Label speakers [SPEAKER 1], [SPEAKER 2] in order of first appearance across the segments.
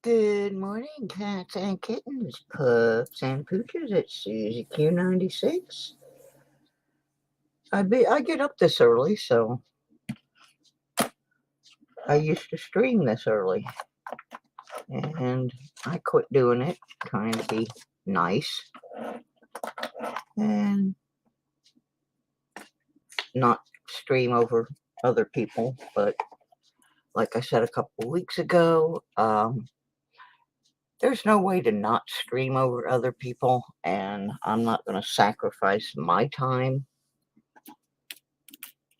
[SPEAKER 1] Good morning, cats and kittens, pups and pooches. It's Susie Q96. I get up this early, so I used to stream this early, and I quit doing it, trying to be nice and not stream over other people. But like I said a couple of weeks ago, there's no way to not stream over other people, and I'm not going to sacrifice my time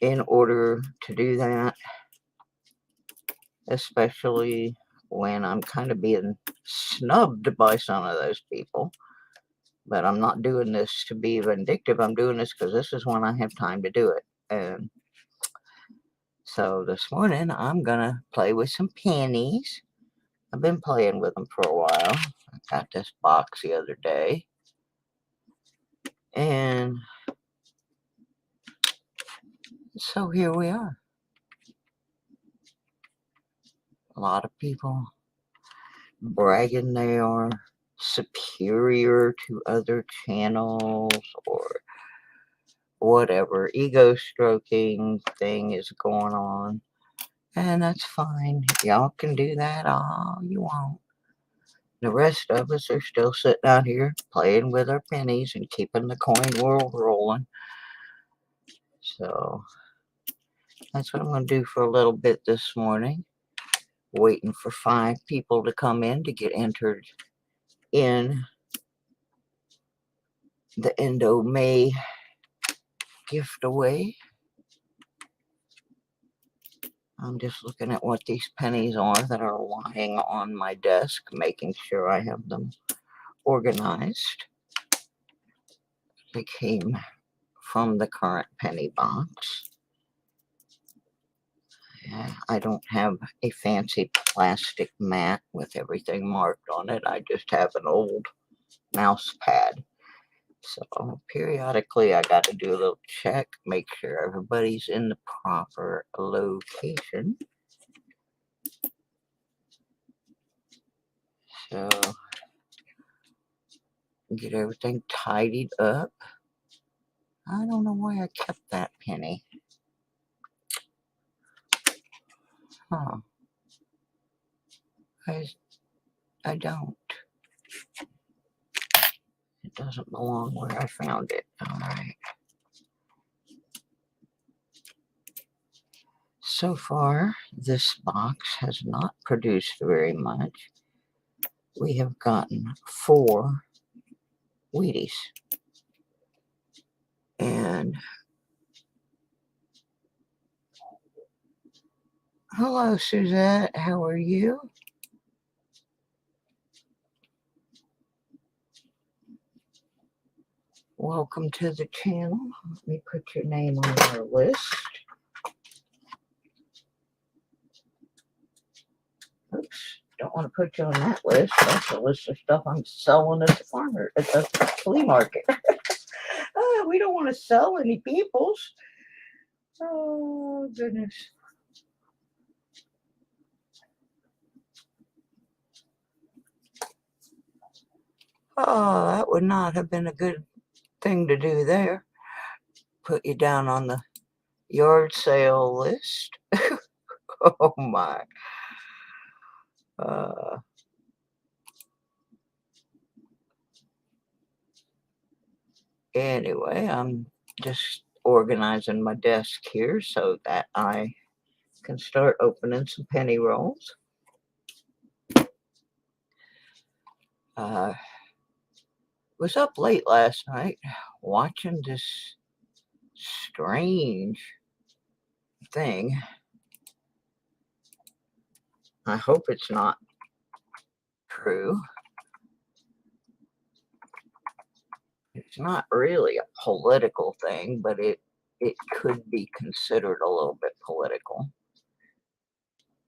[SPEAKER 1] in order to do that, especially when I'm kind of being snubbed by some of those people. But I'm not doing this to be vindictive. I'm doing this because this is when I have time to do it. And so this morning I'm going to play with some pennies. I've been playing with them for a while. I got this box the other day. And so here we are. A lot of people bragging they are superior to other channels or whatever ego stroking thing is going on. And that's fine. Y'all can do that all you want. The rest of us are still sitting out here playing with our pennies and keeping the coin world rolling. So that's what I'm going to do for a little bit this morning. Waiting for 5 people to come in to get entered in the Endo May gift away. I'm just looking at what these pennies are that are lying on my desk, making sure I have them organized. They came from the current penny box. I don't have a fancy plastic mat with everything marked on it. I just have an old mouse pad. So periodically I got to do a little check, make sure everybody's in the proper location. So get everything tidied up. I don't know why I kept that penny. Huh. I don't. It doesn't belong where I found it. All right. So far, this box has not produced very much. We have gotten 4 Wheaties. And hello, Suzette. How are you? Welcome to the channel. Let me put your name on our list. Oops, don't want to put you on that list. That's a list of stuff I'm selling at the farmer at the flea market. We don't want to sell any peoples. Oh goodness. Oh, that would not have been a good thing to do there. Put you down on the yard sale list. Oh my. Anyway, I'm just organizing my desk here so that I can start opening some penny rolls. Was up late last night watching this strange thing. I hope it's not true. It's not really a political thing, but it could be considered a little bit political.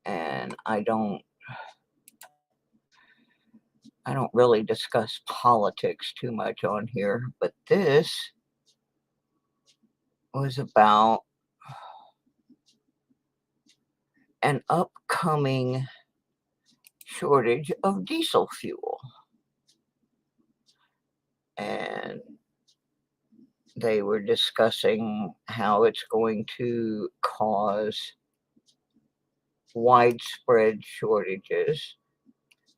[SPEAKER 1] And I don't really discuss politics too much on here, but this was about an upcoming shortage of diesel fuel. And they were discussing how it's going to cause widespread shortages.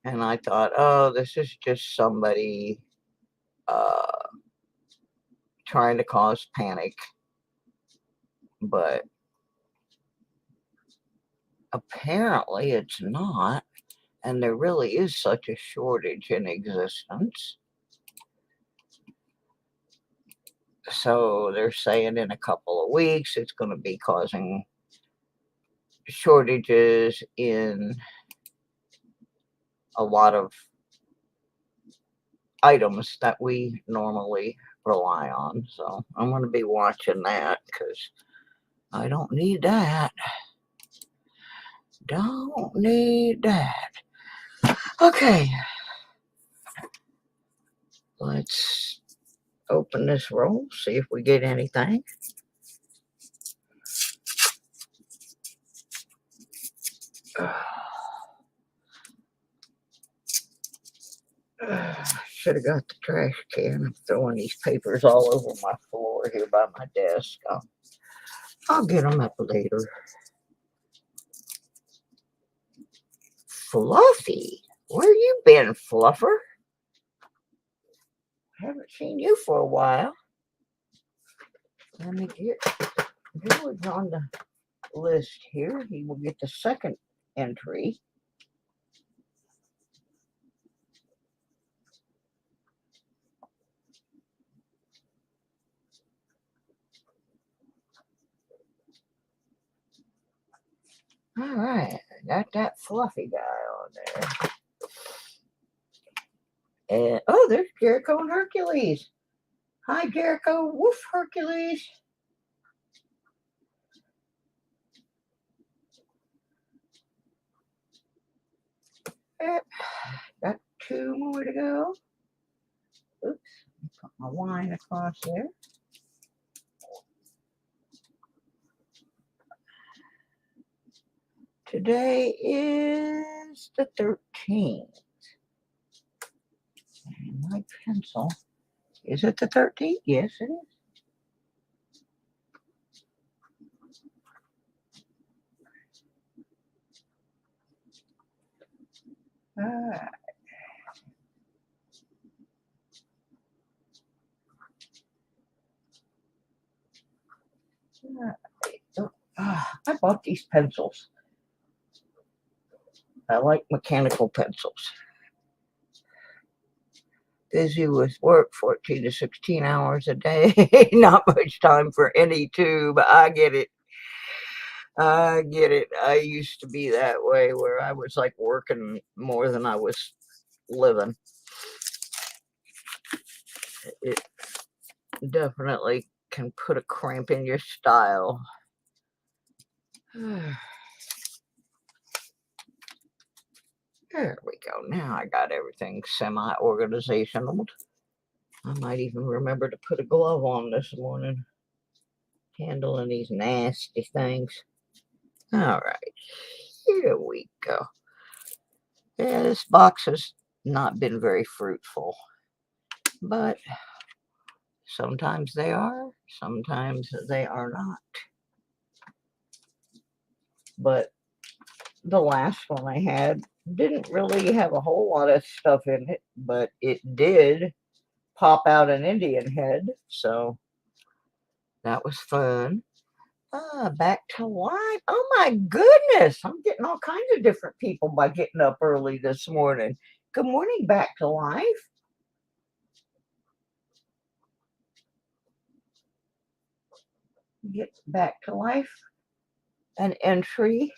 [SPEAKER 1] And I thought, oh, this is just somebody trying to cause panic. But apparently it's not. And there really is such a shortage in existence. So they're saying in a couple of weeks it's going to be causing shortages in a lot of items that we normally rely on. So I'm going to be watching that because I don't need that. Don't need that. Okay. Let's open this roll, see if we get anything. Should have got the trash can. I'm throwing these papers all over my floor here by my desk. I'll get them up later. Fluffy, where you been, Fluffer? Haven't seen you for a while. Let me get George on the list here. He will get the second entry. All right, got that Fluffy guy on there. And oh, there's Jericho and Hercules. Hi, Jericho. Woof, Hercules. Yep. Got two more to go. Oops, put my wine across there. Today is the 13th. And my pencil. Is it the 13th? Yes, it is. All right. I bought these pencils. I like mechanical pencils. Busy with work 14 to 16 hours a day. Not much time for any tube. I get it. I get it. I used to be that way where I was like working more than I was living. It definitely can put a cramp in your style. There we go. Now I got everything semi-organizational. I might even remember to put a glove on this morning. Handling these nasty things. All right. Here we go. Yeah, this box has not been very fruitful. But sometimes they are. Sometimes they are not. But the last one I had didn't really have a whole lot of stuff in it, but it did pop out an Indian head, so that was fun. Back to life. Oh my goodness, I'm getting all kinds of different people by getting up early this morning. Good morning, Back to Life. Get Back to Life an entry.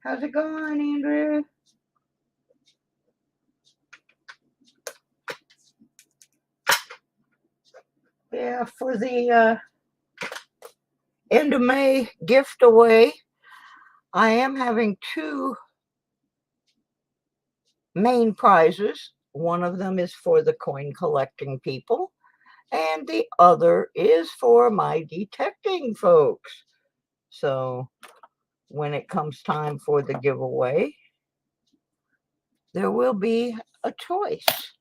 [SPEAKER 1] How's it going, Andrew? Yeah, for the end of May gift away, I am having two main prizes. One of them is for the coin collecting people, and the other is for my detecting folks. So when it comes time for the giveaway, there will be a choice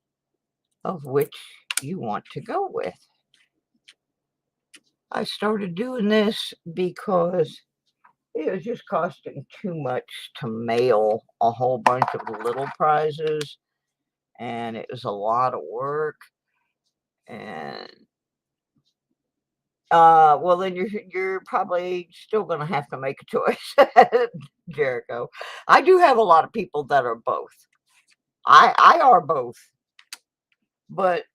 [SPEAKER 1] of which you want to go with. I started doing this because it was just costing too much to mail a whole bunch of little prizes, and it was a lot of work. And well, then you're probably still gonna have to make a choice, Jericho. I do have a lot of people that are both. I are both, but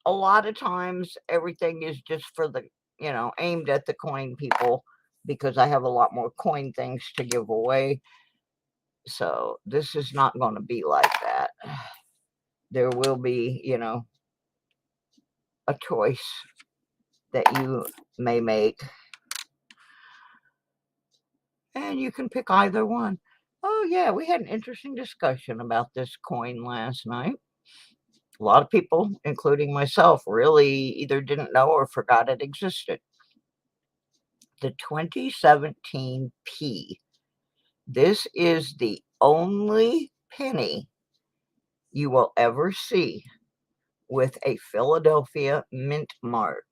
[SPEAKER 1] a lot of times everything is just for the aimed at the coin people because I have a lot more coin things to give away. So this is not going to be like that. There will be, a choice that you may make, and you can pick either one. Oh, yeah, we had an interesting discussion about this coin last night. A lot of people, including myself, really either didn't know or forgot it existed. The 2017 P. This is the only penny you will ever see with a Philadelphia mint mark.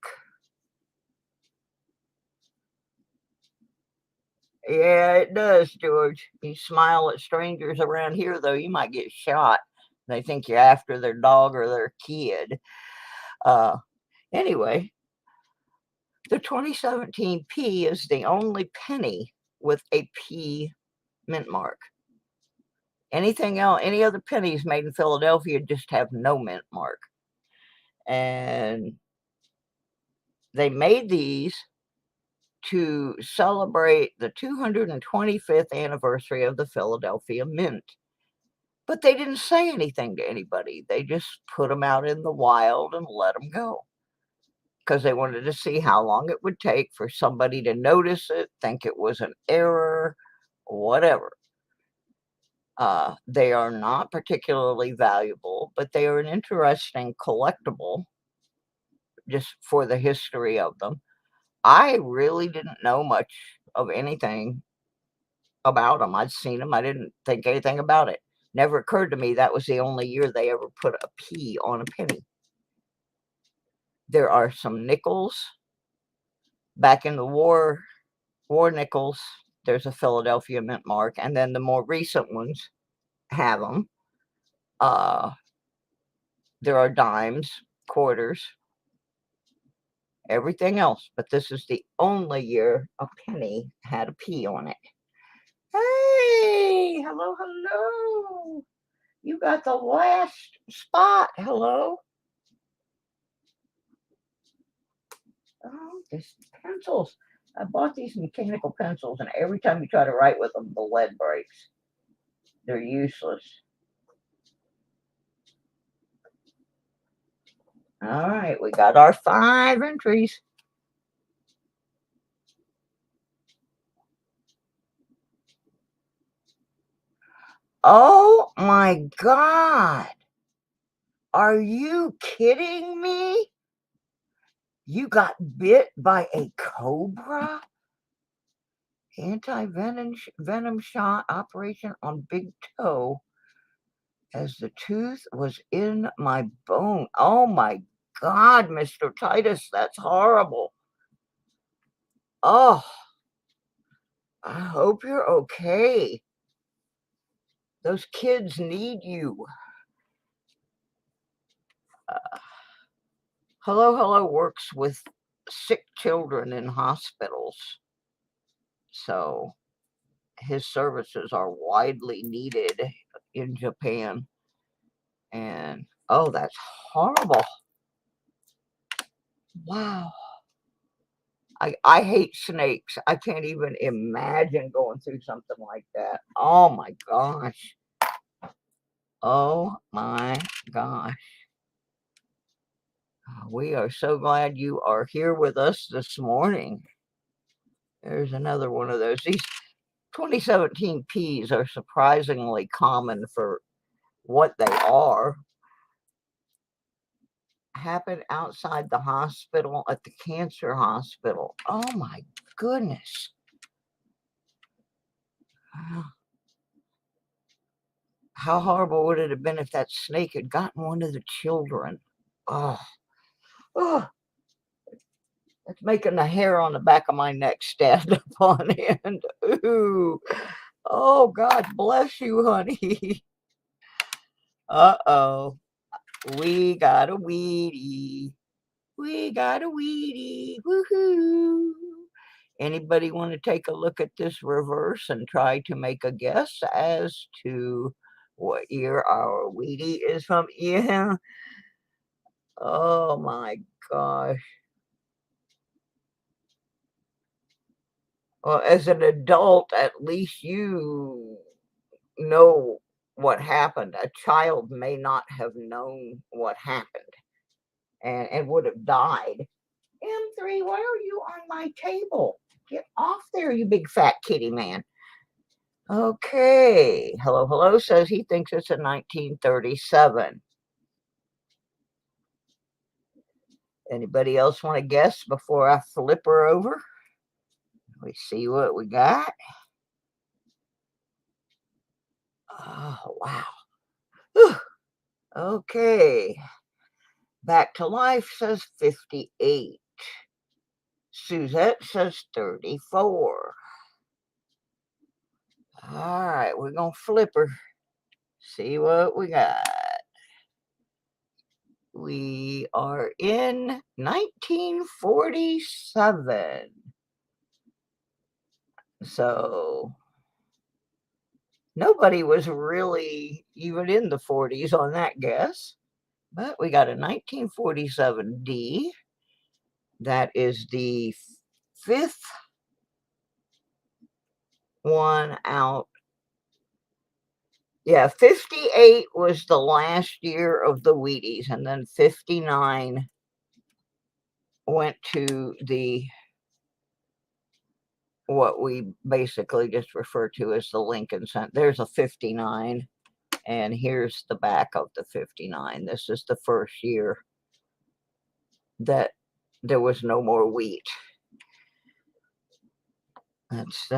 [SPEAKER 1] Yeah, it does, George. You smile at strangers around here, though, you might get shot. They think you're after their dog or their kid. Uh, anyway, the 2017 P is the only penny with a P mint mark. Anything else, any other pennies made in Philadelphia just have no mint mark. And they made these to celebrate the 225th anniversary of the Philadelphia Mint. But they didn't say anything to anybody. They just put them out in the wild and let them go because they wanted to see how long it would take for somebody to notice it, think it was an error, whatever. They are not particularly valuable, but they are an interesting collectible just for the history of them. I really didn't know much of anything about them. I'd seen them. I didn't think anything about it. Never occurred to me that was the only year they ever put a P on a penny. There are some nickels back in the war nickels. There's a Philadelphia mint mark, and then the more recent ones have them. There are dimes, quarters, everything else, but this is the only year a penny had a P on it. Hey, hello, hello. You got the last spot. Hello. Oh, these pencils. I bought these mechanical pencils, and every time you try to write with them, the lead breaks. They're useless. All right, we got our 5 entries. Oh my God. Are you kidding me? You got bit by a cobra? Anti-venom shot operation on big toe as the tooth was in my bone. Oh my God, Mr. Titus, that's horrible. Oh, I hope you're okay. Those kids need you. Hello Hello works with sick children in hospitals, so his services are widely needed in Japan. And oh, that's horrible. Wow. I hate snakes. I can't even imagine going through something like that. Oh my gosh. Oh my gosh. We are so glad you are here with us this morning. There's another one of those. These 2017 Ps are surprisingly common for what they are. Happened outside the hospital at the cancer hospital. Oh my goodness. How horrible would it have been if that snake had gotten one of the children? Oh, oh, it's making the hair on the back of my neck stand up on end. Ooh. Oh, God bless you, honey. Uh-oh. We got a weedy. We got a weedy. Woohoo. Anybody want to take a look at this reverse and try to make a guess as to what year our weedy is from? Yeah. Oh my gosh. Well, as an adult, at least you know what happened. A child may not have known what happened and would have died. M3, why are you on my table? Get off there, you big fat kitty man. Okay. Hello, hello says he thinks it's a 1937. Anybody else want to guess before I flip her over? We see what we got. Oh, wow. Whew. Okay. Back to Life says 58. Suzette says 34. All right, we're going to flip her. See what we got. We are in 1947. So nobody was really even in the 40s on that guess. But we got a 1947 D. That is the fifth one out. Yeah, 58 was the last year of the Wheaties, and then 59 went to the what we basically just refer to as the Lincoln Center. There's a 59, and here's the back of the 59. This is the first year that there was no more wheat. That's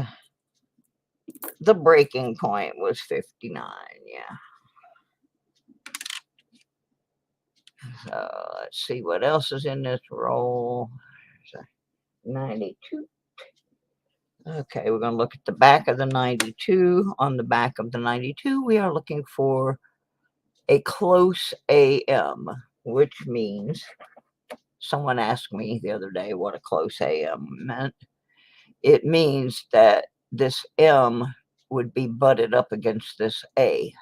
[SPEAKER 1] the breaking point was 59, yeah. So let's see what else is in this roll. 92. Okay, we're going to look at the back of the 92. On the back of the 92, we are looking for a close AM, which means someone asked me the other day what a close AM meant. It means that this M would be butted up against this A.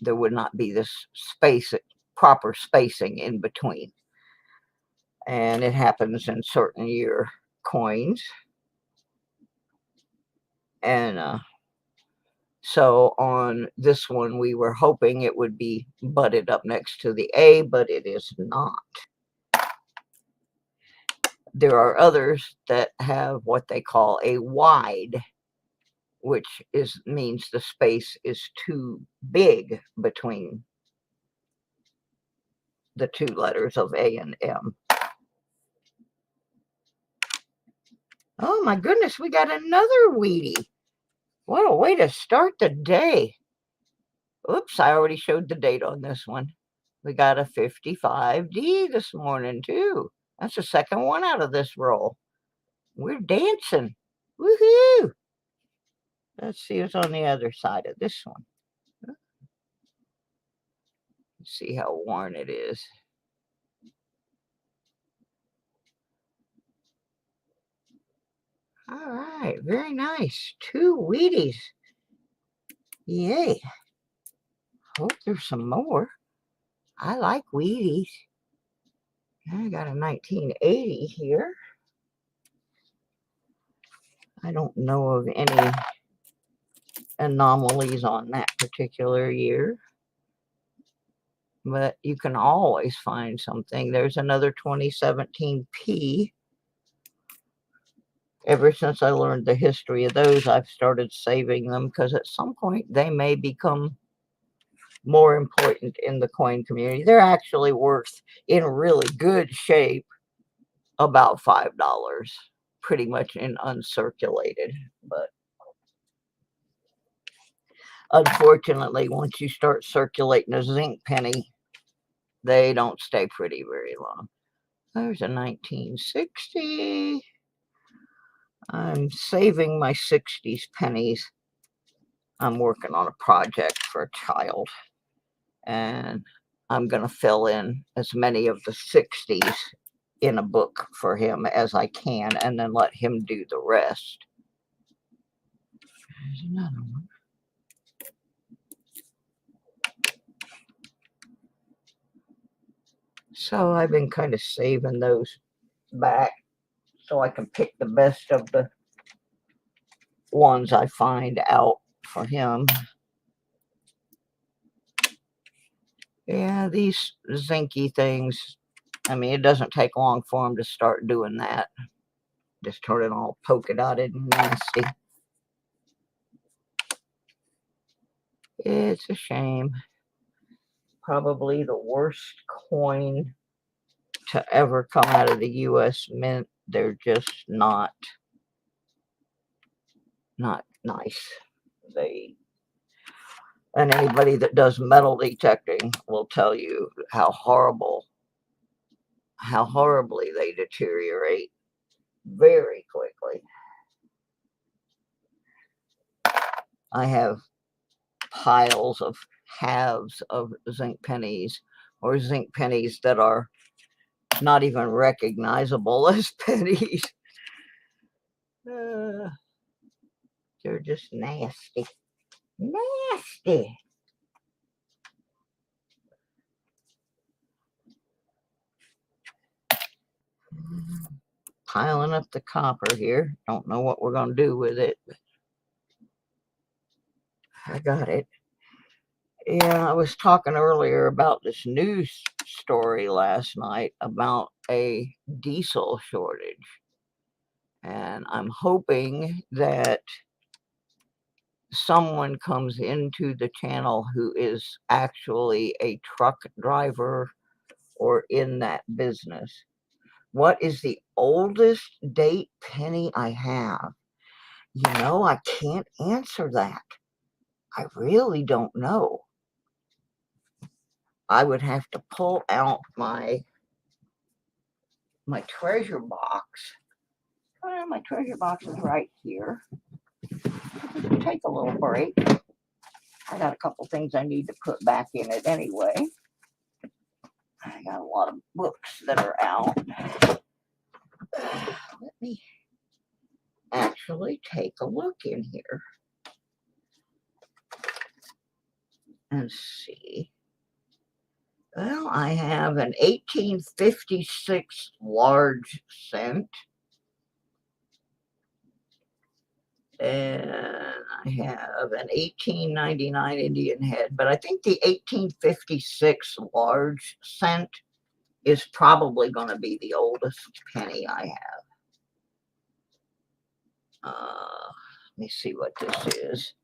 [SPEAKER 1] There would not be this space, proper spacing in between. And it happens in certain year coins. And so on this one, we were hoping it would be butted up next to the A, but it is not. There are others that have what they call a wide, which means the space is too big between the two letters of A and M. Oh my goodness, we got another Wheatie. What a way to start the day. Oops, I already showed the date on this one. We got a 55D this morning too. That's the second one out of this roll. We're dancing. Woohoo! Let's see what's on the other side of this one. Let's see how worn it is. All right, very nice. 2 Wheaties. Yay. Hope there's some more. I like Wheaties. I got a 1980 here. I don't know of any anomalies on that particular year, but you can always find something. There's another 2017 P. Ever since I learned the history of those, I've started saving them because at some point they may become more important in the coin community. They're actually worth, in really good shape, about $5, pretty much in uncirculated. But Unfortunately, once you start circulating a zinc penny, they don't stay pretty very long. There's a 1960. I'm saving my 60s pennies. I'm working on a project for a child, and I'm going to fill in as many of the 60s in a book for him as I can, and then let him do the rest. There's another one. So I've been kind of saving those back so I can pick the best of the ones I find out for him. Yeah, these zinky things, I mean, it doesn't take long for them to start doing that. Just turn it all polka dotted and nasty. It's a shame. Probably the worst coin to ever come out of the U.S. Mint. They're just not nice. And anybody that does metal detecting will tell you how horribly they deteriorate very quickly. I have piles of halves of zinc pennies, or zinc pennies that are not even recognizable as pennies. They're just nasty. Nasty. Piling up the copper here. Don't know what we're going to do with it. I got it. Yeah, I was talking earlier about this news story last night about a diesel shortage. And I'm hoping that someone comes into the channel who is actually a truck driver or in that business. What is the oldest date penny I have? You know, I can't answer that. I really don't know. I would have to pull out my treasure box. My treasure box is right here. Take a little break. I got a couple things I need to put back in it anyway. I got a lot of books that are out. Let me actually take a look in here and see. Well, I have an 1856 large cent. And I have an 1899 Indian head. But I think the 1856 large cent is probably going to be the oldest penny I have. Let me see what this is.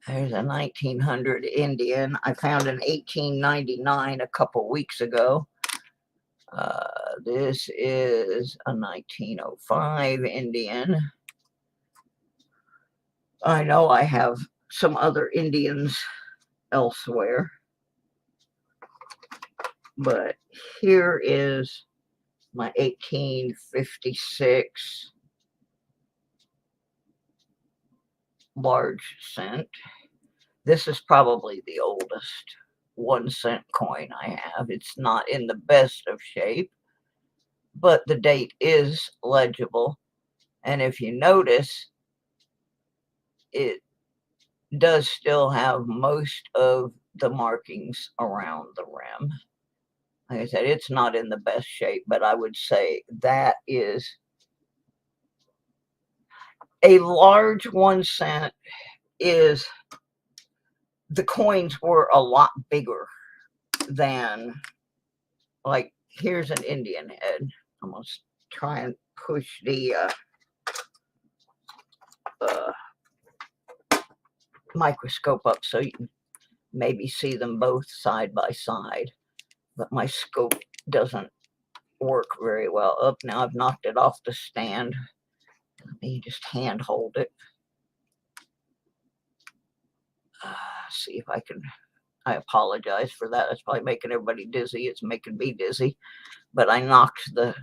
[SPEAKER 1] There's a 1900 Indian. I found an 1899 a couple weeks ago. This is a 1905 Indian. I know I have some other Indians elsewhere, but here is my 1856 large cent. This is probably the oldest 1 cent coin I have. It's not in the best of shape, but the date is legible. And if you notice, it does still have most of the markings around the rim. Like I said, it's not in the best shape, but I would say that is a large 1 cent. Is the coins were a lot bigger than, like, here's an Indian head. I'm going to try and push the microscope up so you can maybe see them both side by side. But my scope doesn't work very well. Up now, I've knocked it off the stand. me just hand hold it. See if I can. I apologize for that. It's probably making everybody dizzy. It's making me dizzy. But I knocked the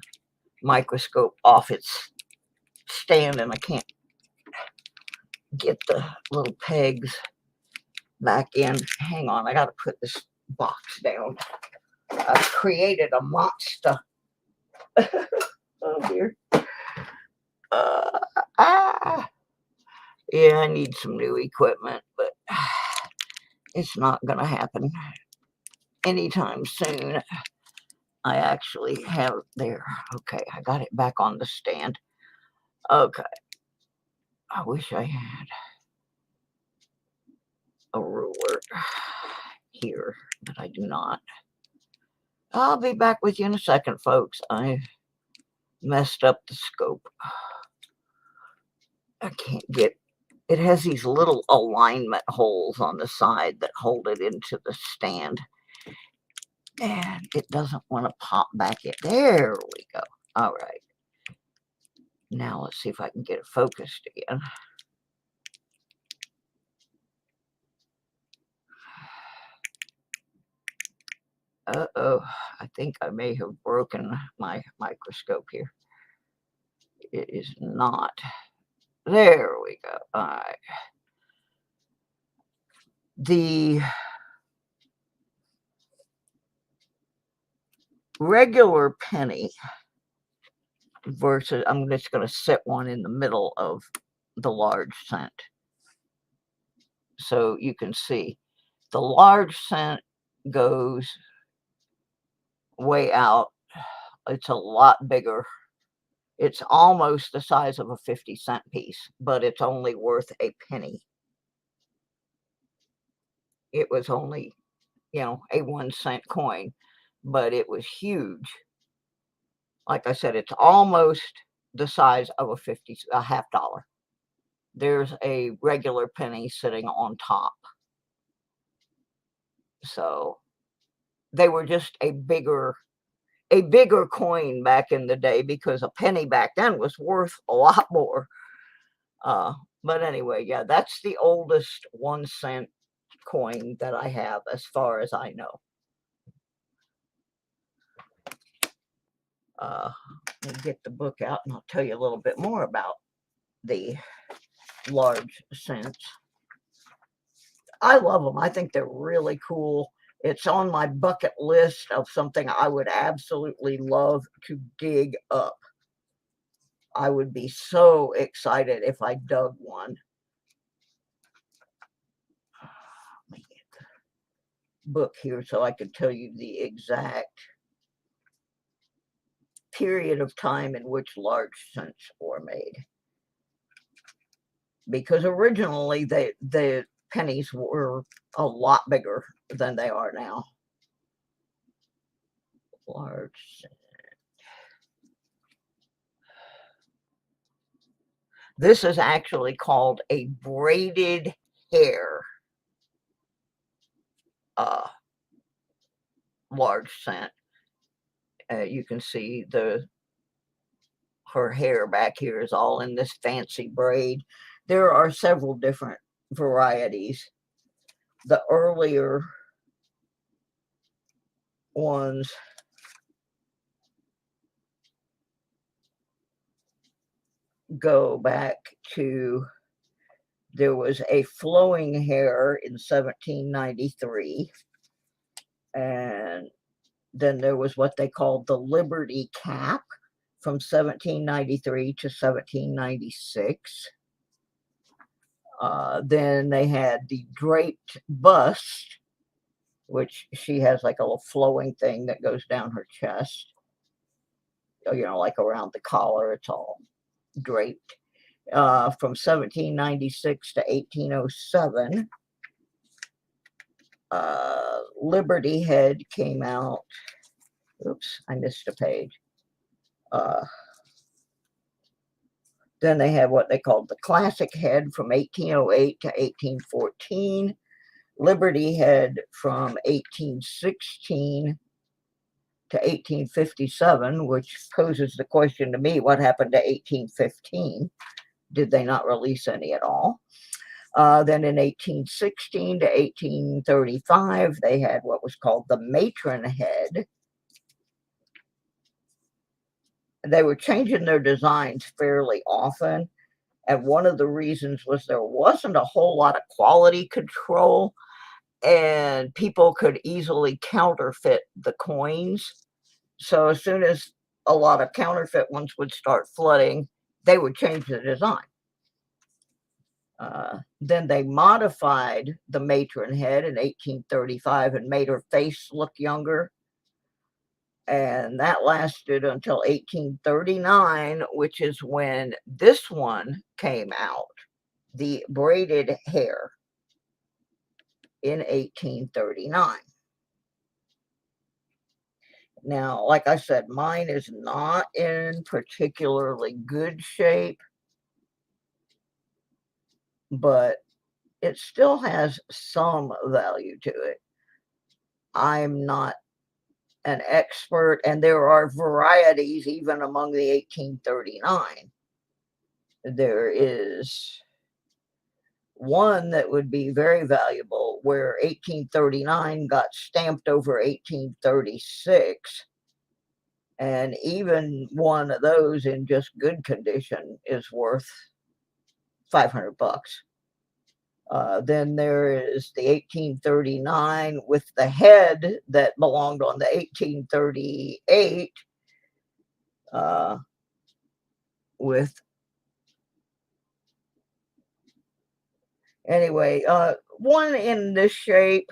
[SPEAKER 1] microscope off its stand and I can't get the little pegs back in. Hang on, I gotta put this box down. I've created a monster. Oh dear. Yeah, I need some new equipment, but it's not gonna happen anytime soon. I actually have there. Okay, I got it back on the stand. Okay. I wish I had a ruler here, but I do not. I'll be back with you in a second, folks. I messed up the scope. I can't get it. Has these little alignment holes on the side that hold it into the stand, and it doesn't want to pop back in. There we go. All right. Now let's see if I can get it focused again. Uh-oh, I think I may have broken my microscope here. It is not. There we go. All right. The regular penny versus, I'm just going to set one in the middle of the large cent. So you can see the large cent goes way out. It's a lot bigger. It's almost the size of a 50-cent piece, but it's only worth a penny. It was only, a 1-cent coin, but it was huge. Like I said, it's almost the size of a half dollar. There's a regular penny sitting on top. So they were just a bigger coin back in the day, because a penny back then was worth a lot more. But anyway, yeah, that's the oldest 1-cent coin that I have, as far as I know. Let me get the book out and I'll tell you a little bit more about the large cents. I love them. I think they're really cool. It's on my bucket list of something I would absolutely love to dig up. I would be so excited if I dug one. Let me get the book here so I could tell you the exact period of time in which large cents were made. Because originally the pennies were a lot bigger than they are now. Large cent. This is actually called a braided hair large cent. You can see her hair back here is all in this fancy braid. There are several different varieties. The earlier ones go back to, there was a flowing hair in 1793, and then there was what they called the Liberty Cap from 1793 to 1796. Then they had the draped bust, which she has like a little flowing thing that goes down her chest, like around the collar. It's all draped. From 1796 to 1807. Liberty Head came out. Oops, I missed a page. Then they had what they called the Classic Head from 1808 to 1814. Liberty Head from 1816 to 1857, which poses the question to me, what happened to 1815? did they not release any at all. Then in 1816 to 1835, they had what was called the matron head. They were changing their designs fairly often. And one of the reasons was there wasn't a whole lot of quality control, and people could easily counterfeit the coins. So as soon as a lot of counterfeit ones would start flooding, they would change the design. Then they modified the matron head in 1835 and made her face look younger. And that lasted until 1839, which is when this one came out, the braided hair, in 1839. Now, like I said, mine is not in particularly good shape, but it still has some value to it. I'm not an expert, and there are varieties even among the 1839. There is one that would be very valuable where 1839 got stamped over 1836. And even one of those in just good condition is worth $500. Then there is the 1839 with the head that belonged on the 1838 with anyway, one in this shape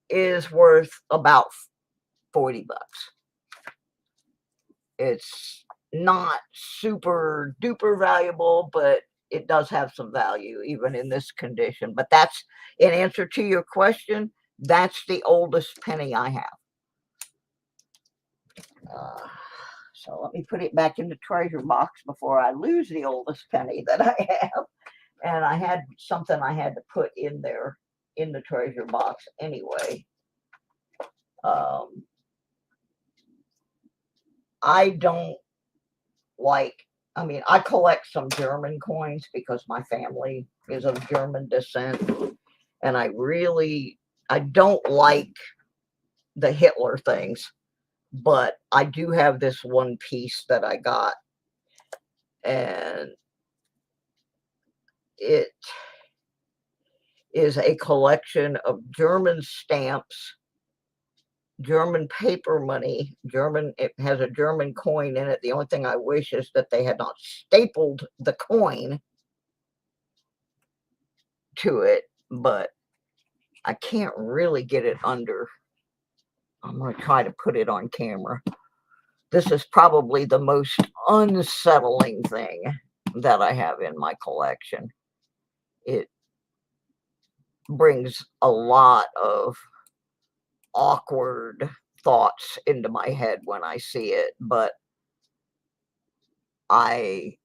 [SPEAKER 1] is worth about $40. It's not super duper valuable, but it does have some value even in this condition. But that's, in answer to your question, that's the oldest penny I have. So let me put it back in the treasure box before I lose the oldest penny that I have. And I had something I had to put in there in the treasure box anyway. I don't I mean, I collect some German coins because my family is of German descent. And I don't like the Hitler things, but I do have this one piece that I got. And it is a collection of German stamps, German paper money, it has a German coin in it. The only thing I wish is that they had not stapled the coin to it, but I can't really get it under. I'm going to try to put it on camera. This is probably the most unsettling thing that I have in my collection. It brings a lot of awkward thoughts into my head when I see it, but I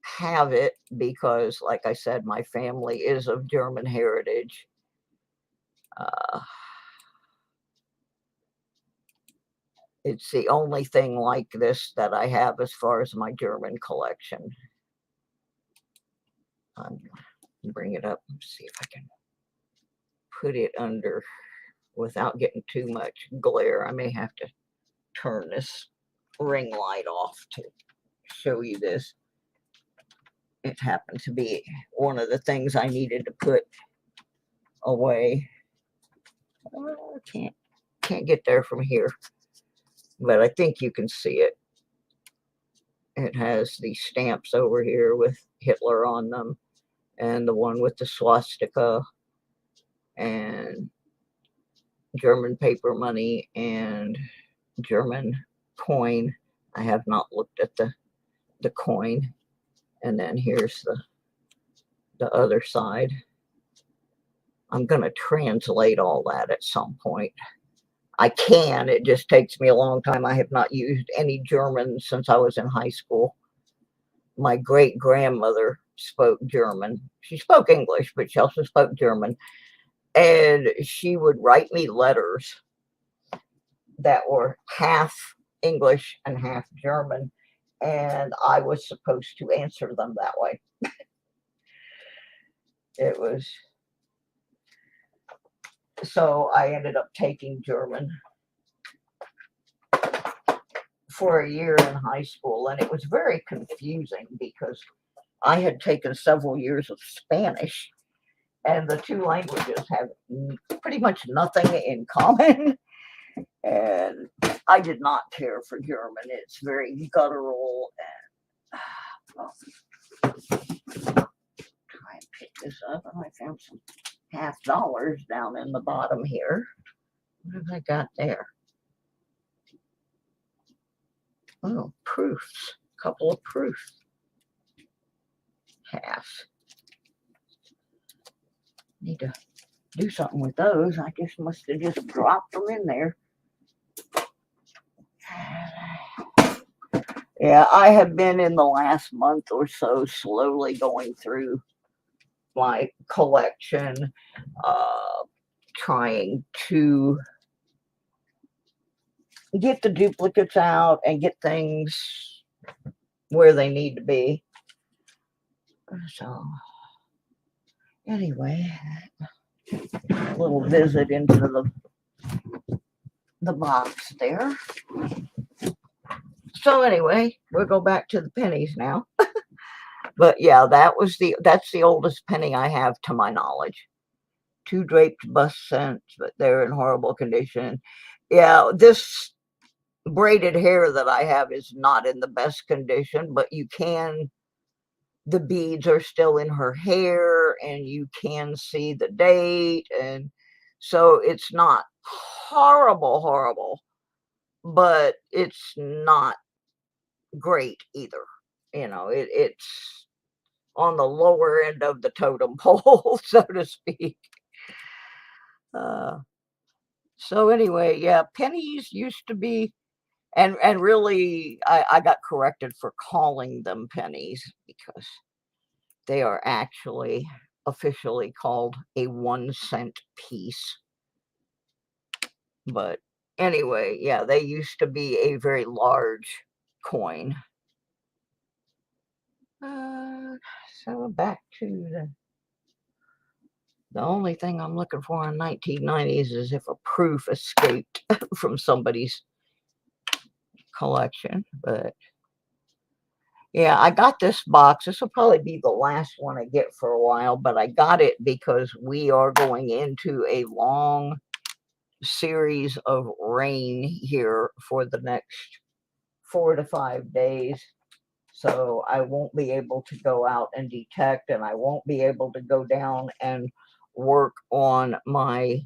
[SPEAKER 1] have it because, like I said, my family is of German heritage. It's the only thing like this that I have as far as my German collection. Bring it up and see if I can put it under without getting too much glare. I may have to turn this ring light off to show you this. It happened to be one of the things I needed to put away. Can't get there from here, but I think you can see it. It has the stamps over here with Hitler on them, and the one with the swastika, and German paper money, and German coin. I have not looked at the coin. And then here's the other side. I'm going to translate all that at some point. I can, it just takes me a long time. I have not used any German since I was in high school. My great-grandmother spoke German. She spoke English, but she also spoke German. And she would write me letters that were half English and half German. and I was supposed to answer them that way. It was, so I ended up taking German for a year in high school, and it was very confusing because I had taken several years of Spanish, and the two languages have pretty much nothing in common. And I did not care for German. It's very guttural, and try and pick this up. Oh, I found some $50 down in the bottom here. What have I got there? Oh, proofs. A couple of proofs. Halves. Need to do something with those. I just must have just dropped them in there. Yeah, I have been in the last month or so slowly going through my collection, trying to get the duplicates out and get things where they need to be. So anyway, a little visit into the box there. So anyway, we'll go back to the pennies now. But yeah, that's the oldest penny I have to my knowledge. 2 draped bust cents, but they're in horrible condition. Yeah, this braided hair that I have is not in the best condition, but the beads are still in her hair, and you can see the date, and so it's not horrible, but it's not great either. It's on the lower end of the totem pole, so to speak. Uh, so anyway, yeah, pennies used to be, and really, I got corrected for calling them pennies because they are actually officially called a 1-cent piece. But anyway, yeah, they used to be a very large coin. So back to the only thing I'm looking for in 1990s is if a proof escaped from somebody's collection. But yeah, I got this box. This will probably be the last one I get for a while, but I got it because we are going into a long series of rain here for the next 4 to 5 days. So I won't be able to go out and detect, and I won't be able to go down and work on my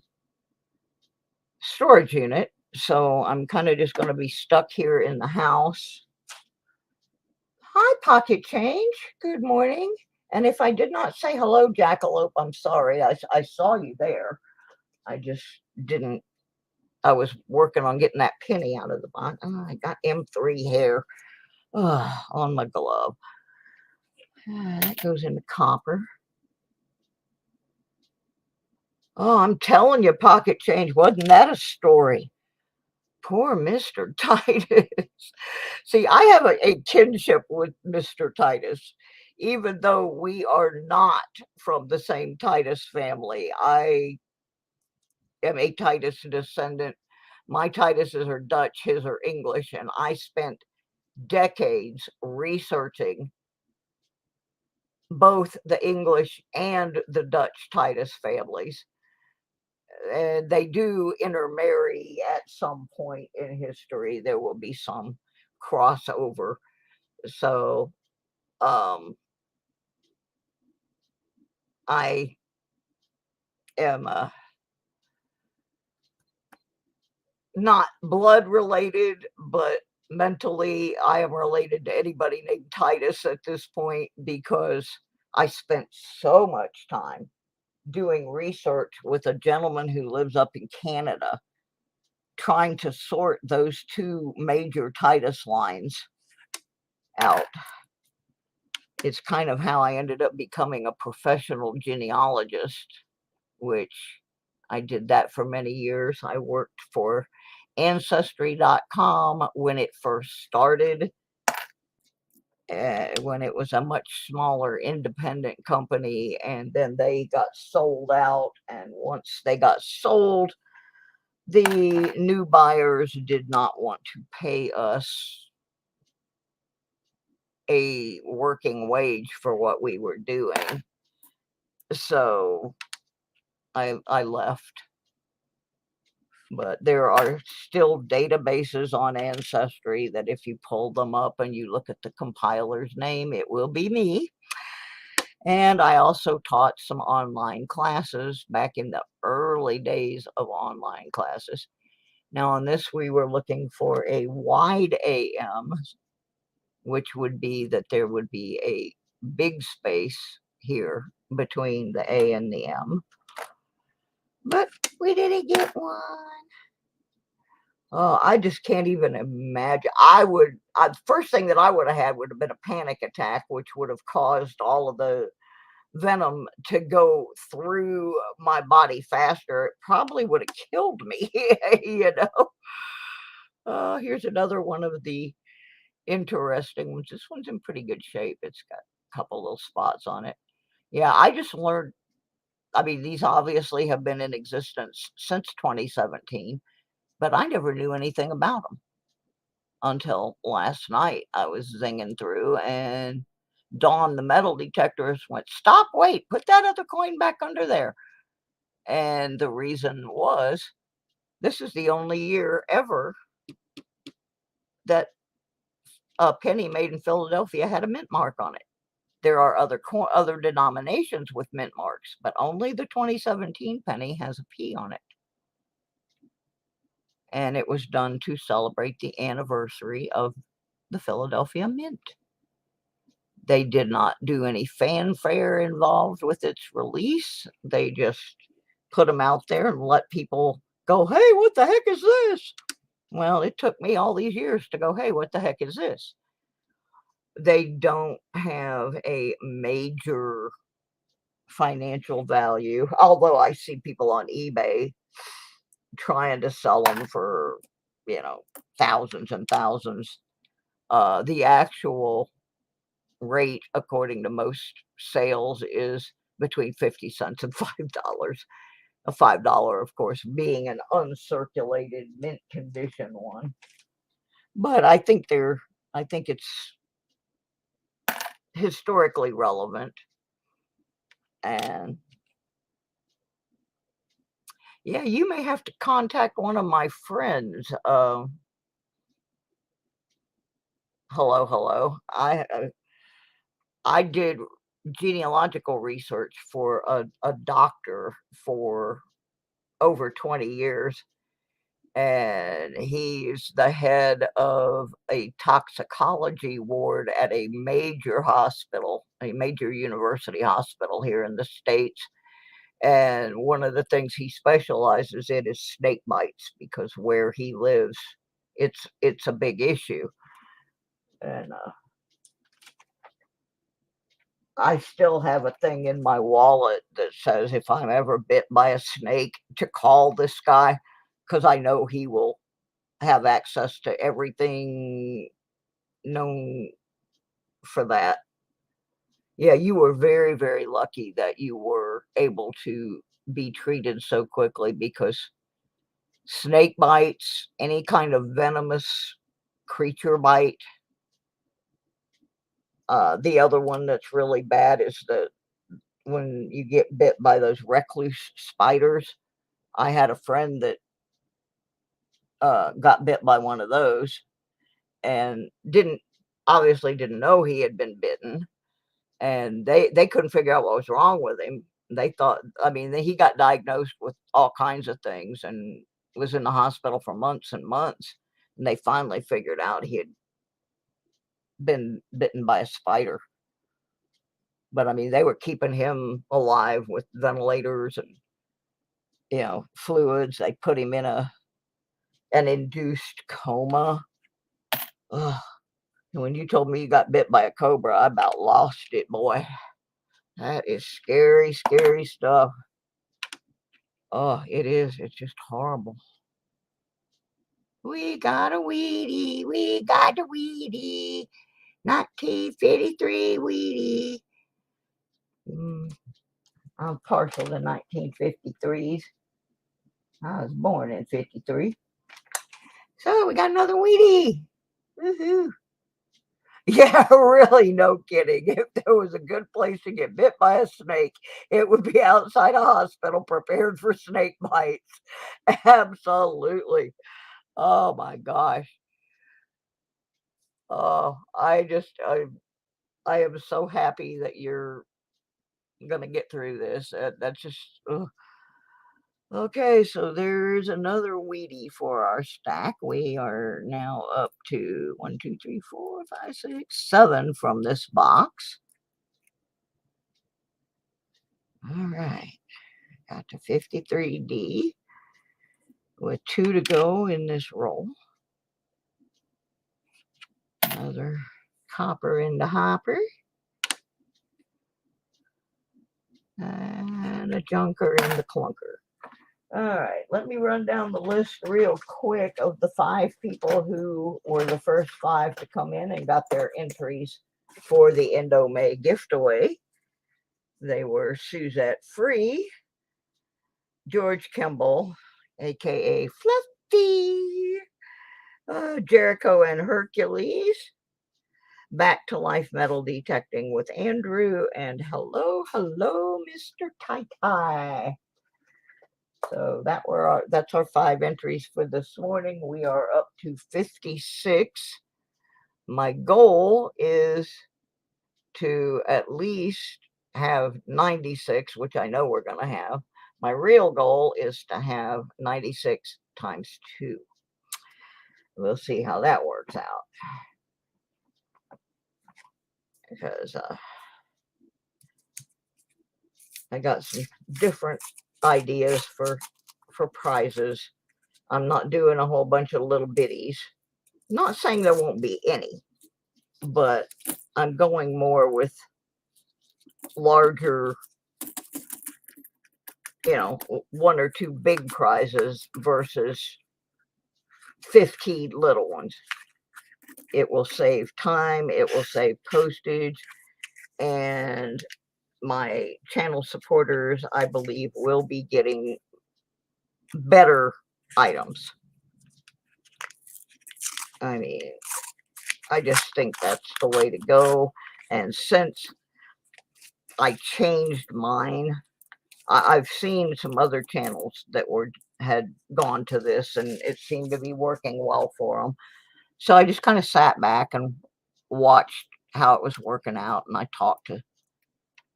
[SPEAKER 1] storage unit. So I'm kind of just going to be stuck here in the house. Hi, Pocket Change. Good morning. And if I did not say hello, Jackalope, I'm sorry. I saw you there. I just didn't. I was working on getting that penny out of the box. Oh, I got M3 hair on my glove. That goes into copper. Oh, I'm telling you, Pocket Change, wasn't that a story? Poor Mr. Titus. See, I have a kinship with Mr. Titus, even though we are not from the same Titus family. I am a Titus descendant. My Tituses are Dutch, his are English, and I spent decades researching both the English and the Dutch Titus families. And they do intermarry at some point in history. There will be some crossover. So I am not blood related, but mentally I am related to anybody named Titus at this point because I spent so much time doing research with a gentleman who lives up in Canada, trying to sort those two major Titus lines out. It's kind of how I ended up becoming a professional genealogist, which I did that for many years. I worked for Ancestry.com when it first started. when it was a much smaller independent company, and then they got sold out. And once they got sold, the new buyers did not want to pay us a working wage for what we were doing. So I left. But there are still databases on Ancestry that if you pull them up and you look at the compiler's name, it will be me. And I also taught some online classes back in the early days of online classes. Now on this, we were looking for a wide AM, which would be that there would be a big space here between the A and the M. But we didn't get one. Oh, I just can't even imagine. First thing that I would have had would have been a panic attack, which would have caused all of the venom to go through my body faster. It probably would have killed me, you know. Here's another one of the interesting ones. This one's in pretty good shape. It's got a couple little spots on it. Yeah, I just learned. I mean, these obviously have been in existence since 2017, but I never knew anything about them until last night. I was zinging through, and Dawn, the metal detectorist, went, "Stop, wait, put that other coin back under there." And the reason was, this is the only year ever that a penny made in Philadelphia had a mint mark on it. There are other denominations with mint marks, but only the 2017 penny has a P on it. And it was done to celebrate the anniversary of the Philadelphia Mint. They did not do any fanfare involved with its release. They just put them out there and let people go, "Hey, what the heck is this?" Well, it took me all these years to go, "Hey, what the heck is this?" They don't have a major financial value, although I see people on eBay trying to sell them for, thousands and thousands. The actual rate, according to most sales, is between 50 cents and $5. A $5, of course, being an uncirculated mint condition one. But I think it's historically relevant. And yeah, you may have to contact one of my friends. Hello, hello. I did genealogical research for a doctor for over 20 years, and he's the head of a toxicology ward at a major hospital, a major university hospital here in the States. And one of the things he specializes in is snake bites, because where he lives, it's a big issue. And I still have a thing in my wallet that says if I'm ever bit by a snake, to call this guy, because I know he will have access to everything known for that. Yeah, you were very, very lucky that you were able to be treated so quickly, because snake bites, any kind of venomous creature bite. The other one that's really bad is when you get bit by those recluse spiders. I had a friend that got bit by one of those, and didn't know he had been bitten, and they couldn't figure out what was wrong with him. They thought, I mean, he got diagnosed with all kinds of things and was in the hospital for months and months, and they finally figured out he had been bitten by a spider. But I mean, they were keeping him alive with ventilators and, fluids. They put him in an induced coma. Ugh. And when you told me you got bit by a cobra, I about lost it, boy. That is scary, scary stuff. Oh, it is. It's just horrible. We got a weedy. We got a weedy. 1953 Wheatie. I'm partial to 1953s. I was born in 53. So we got another Wheatie. Woohoo. Yeah, really, no kidding. If there was a good place to get bit by a snake, it would be outside a hospital prepared for snake bites. Absolutely. Oh my gosh. Oh, I am so happy that you're gonna get through this. That's just ugh. Okay. So there's another Wheatie for our stack. We are now up to 1, 2, 3, 4, 5, 6, 7 from this box. All right, got to 53D with 2 to go in this roll. Another copper in the hopper. And a junker in the clunker. All right, let me run down the list real quick of the 5 people who were the first 5 to come in and got their entries for the Indo-May giftaway. They were Suzette Free, George Kimball, aka Fluffy, Jericho and Hercules, Back to Life Metal Detecting with Andrew, and hello, Mr. Tai Tai. So that's our 5 entries for this morning. We are up to 56. My goal is to at least have 96, which I know we're going to have. My real goal is to have 96 times 2. We'll see how that works out. Because I got some different ideas for prizes. I'm not doing a whole bunch of little bitties. Not saying there won't be any, but I'm going more with larger, 1 or 2 big prizes versus 15 little ones. It will save time, it will save postage, and my channel supporters, I believe, will be getting better items. I mean, I just think that's the way to go. And since I changed mine, I've seen some other channels that had gone to this, and it seemed to be working well for them. So I just kind of sat back and watched how it was working out, and I talked to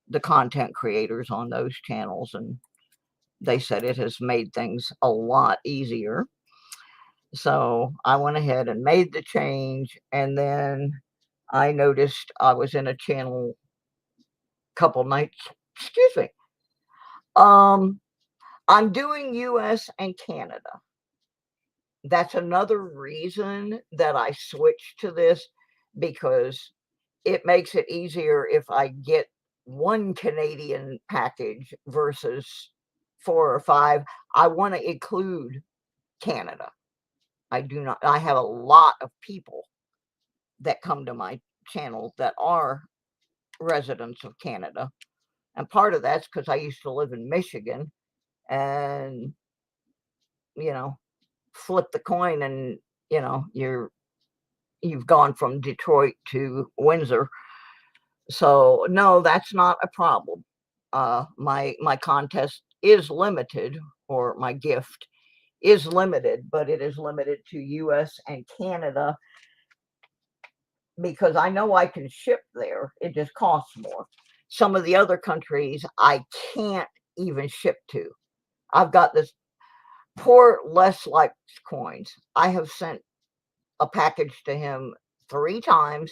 [SPEAKER 1] the content creators on those channels, and they said it has made things a lot easier. So I went ahead and made the change, and then I noticed I was in a channel a couple nights. Excuse me. I'm doing US and Canada. That's another reason that I switched to this, because it makes it easier if I get 1 Canadian package versus 4 or 5. I want to include Canada. I have a lot of people that come to my channel that are residents of Canada. And part of that's because I used to live in Michigan, and, flip the coin and, you've gone from Detroit to Windsor. So no, that's not a problem. My contest is limited, or my gift is limited, but it is limited to US and Canada, because I know I can ship there. It just costs more. Some of the other countries I can't even ship to. I've got this poor Les Likes coins. I have sent a package to him 3 times,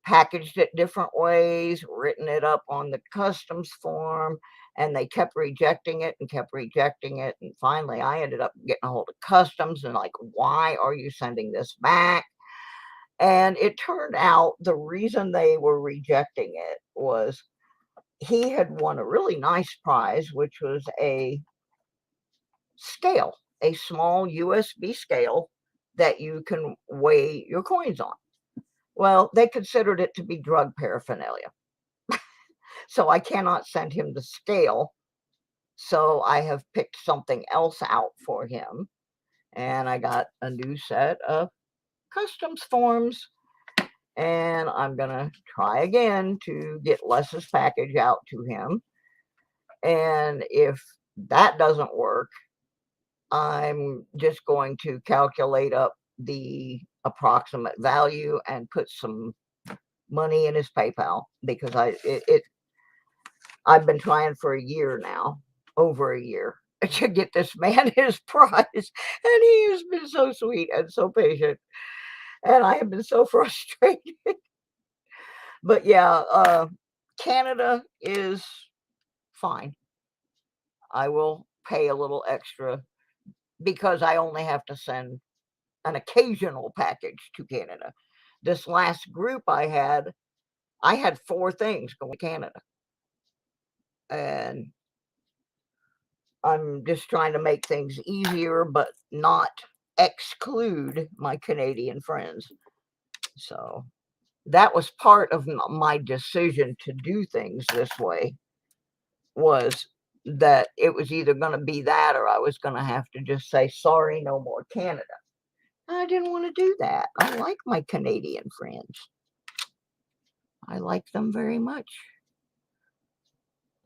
[SPEAKER 1] packaged it different ways, written it up on the customs form, and they kept rejecting it and kept rejecting it. And finally, I ended up getting a hold of customs and like, why are you sending this back? And it turned out the reason they were rejecting it was he had won a really nice prize, which was a scale, a small USB scale that you can weigh your coins on. Well, they considered it to be drug paraphernalia. So I cannot send him the scale. So I have picked something else out for him. And I got a new set of customs forms. And I'm going to try again to get Les's package out to him. And if that doesn't work, I'm just going to calculate up the approximate value and put some money in his PayPal, because I've been trying for a year now, over a year, to get this man his prize, and he has been so sweet and so patient, and I have been so frustrated. But yeah, Canada is fine. I will pay a little extra because I only have to send an occasional package to Canada. This last group I had 4 things going to Canada, and I'm just trying to make things easier, but not exclude my Canadian friends. So that was part of my decision to do things this way, was that it was either going to be that or I was going to have to just say, sorry, no more Canada. I didn't want to do that. I like my Canadian friends. I like them very much.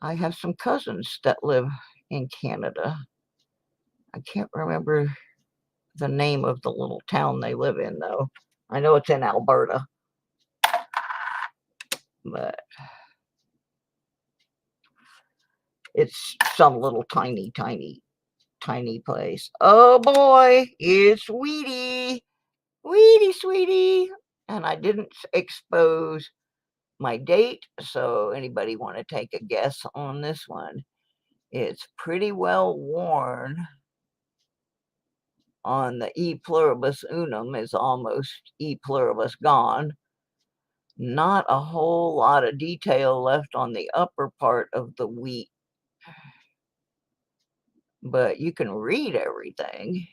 [SPEAKER 1] I have some cousins that live in Canada. I can't remember the name of the little town they live in, though. I know it's in Alberta, but it's some little tiny, tiny, tiny place. Oh boy, it's Wheaty. Wheaty, sweetie. And I didn't expose my date, so anybody want to take a guess on this one? It's pretty well worn on the E pluribus unum, is almost E pluribus gone. Not a whole lot of detail left on the upper part of the wheat, but you can read everything.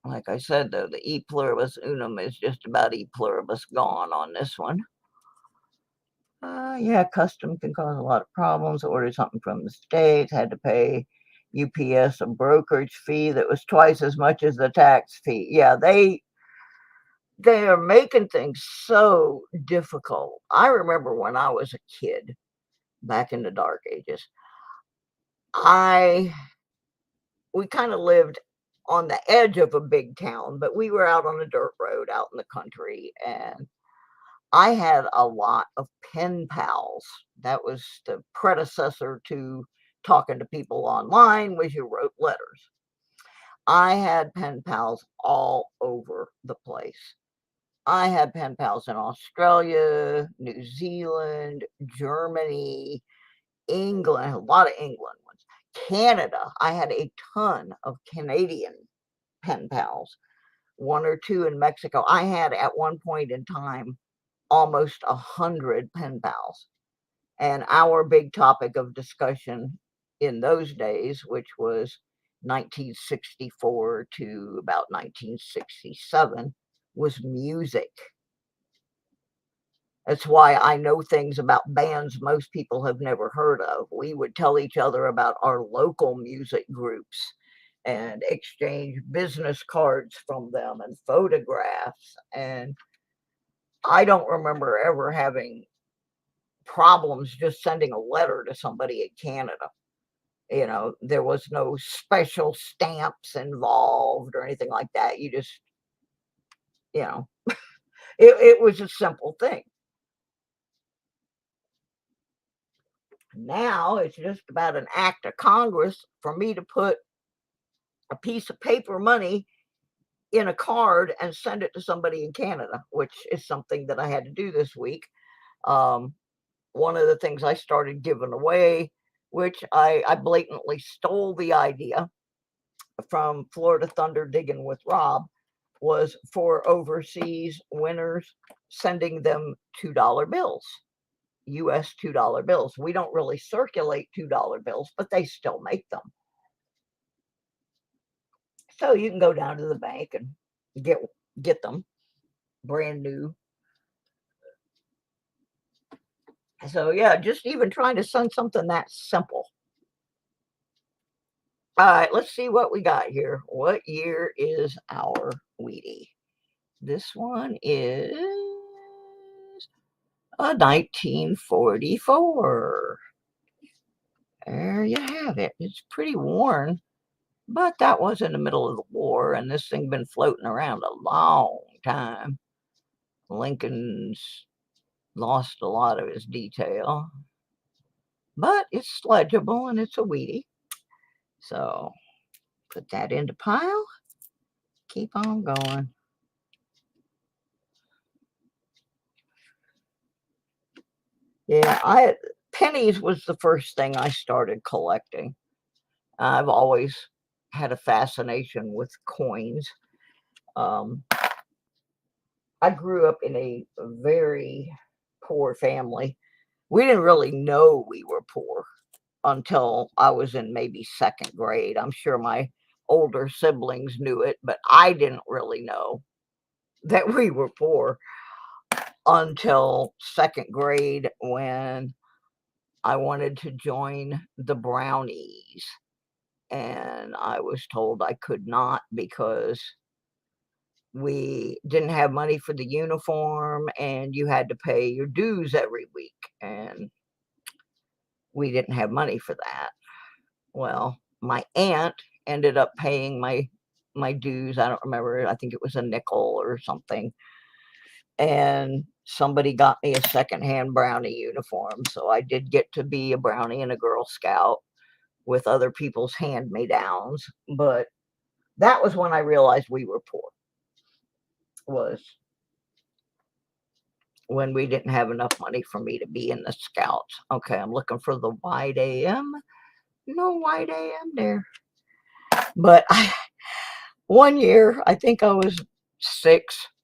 [SPEAKER 1] Like I said, though, the E pluribus unum is just about E pluribus gone on this one. Yeah, custom can cause a lot of problems. Ordered something from the States, had to pay UPS a brokerage fee that was twice as much as the tax fee. Yeah, they are making things so difficult. I remember when I was a kid, back in the dark ages, I we kind of lived on the edge of a big town, but we were out on a dirt road out in the country, and I had a lot of pen pals. That was the predecessor to talking to people online, was you wrote letters. I had pen pals all over the place. I had pen pals in Australia, New Zealand, Germany, England, a lot of England ones. Canada, I had a ton of Canadian pen pals, 1 or 2 in Mexico. I had at one point in time almost 100 pen pals. And our big topic of discussion in those days, which was 1964 to about 1967, was music. That's why I know things about bands most people have never heard of. We would tell each other about our local music groups and exchange business cards from them and photographs. And I don't remember ever having problems just sending a letter to somebody in Canada. There was no special stamps involved or anything like that. You just, you know, it was a simple thing. Now it's just about an act of Congress for me to put a piece of paper money in a card and send it to somebody in Canada, which is something that I had to do this week. Um, One of the things I started giving away, which I blatantly stole the idea from Florida Thunder Digging with Rob, was for overseas winners, sending them $2 bills, US $2 bills. We don't really circulate $2 bills, but they still make them. So you can go down to the bank and get them. brand new. So yeah, just even trying to send something that simple. All right, let's see what we got here. What year is our Wheatie? This one is 1944. There you have it. It's pretty worn, but that was in the middle of the war, and this thing been floating around a long time. Lincoln's lost a lot of his detail, but it's legible and it's a Wheatie. So put that into pile. Keep on going. Yeah, pennies was the first thing I started collecting. I've always had a fascination with coins. Um, I grew up in a very poor family. We didn't really know we were poor until I was in maybe second grade. I'm sure my older siblings knew it, but I didn't really know that we were poor until second grade when I wanted to join the Brownies. And I was told I could not because we didn't have money for the uniform and you had to pay your dues every week. And we didn't have money for that. Well, my aunt ended up paying my dues. I don't remember. I think it was a nickel or something. And somebody got me a secondhand brownie uniform. So I did get to be a brownie and a Girl Scout with other people's hand-me-downs. But that was when I realized we were poor, was when we didn't have enough money for me to be in the Scouts. Okay, I'm looking for the white AM. No white AM there. But one year, I think I was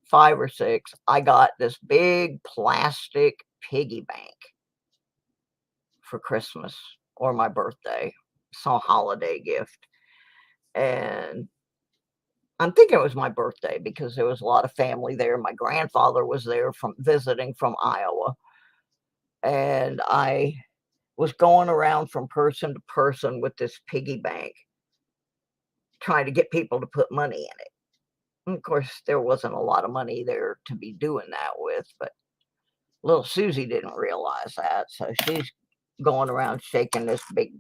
[SPEAKER 1] 5 or 6, I got this big plastic piggy bank for Christmas or my birthday. Some holiday gift. And I'm thinking it was my birthday because there was a lot of family there. My grandfather was there from visiting from Iowa. And I was going around from person to person with this piggy bank, trying to get people to put money in it. And of course, there wasn't a lot of money there to be doing that with, but little Susie didn't realize that. So she's going around shaking this big,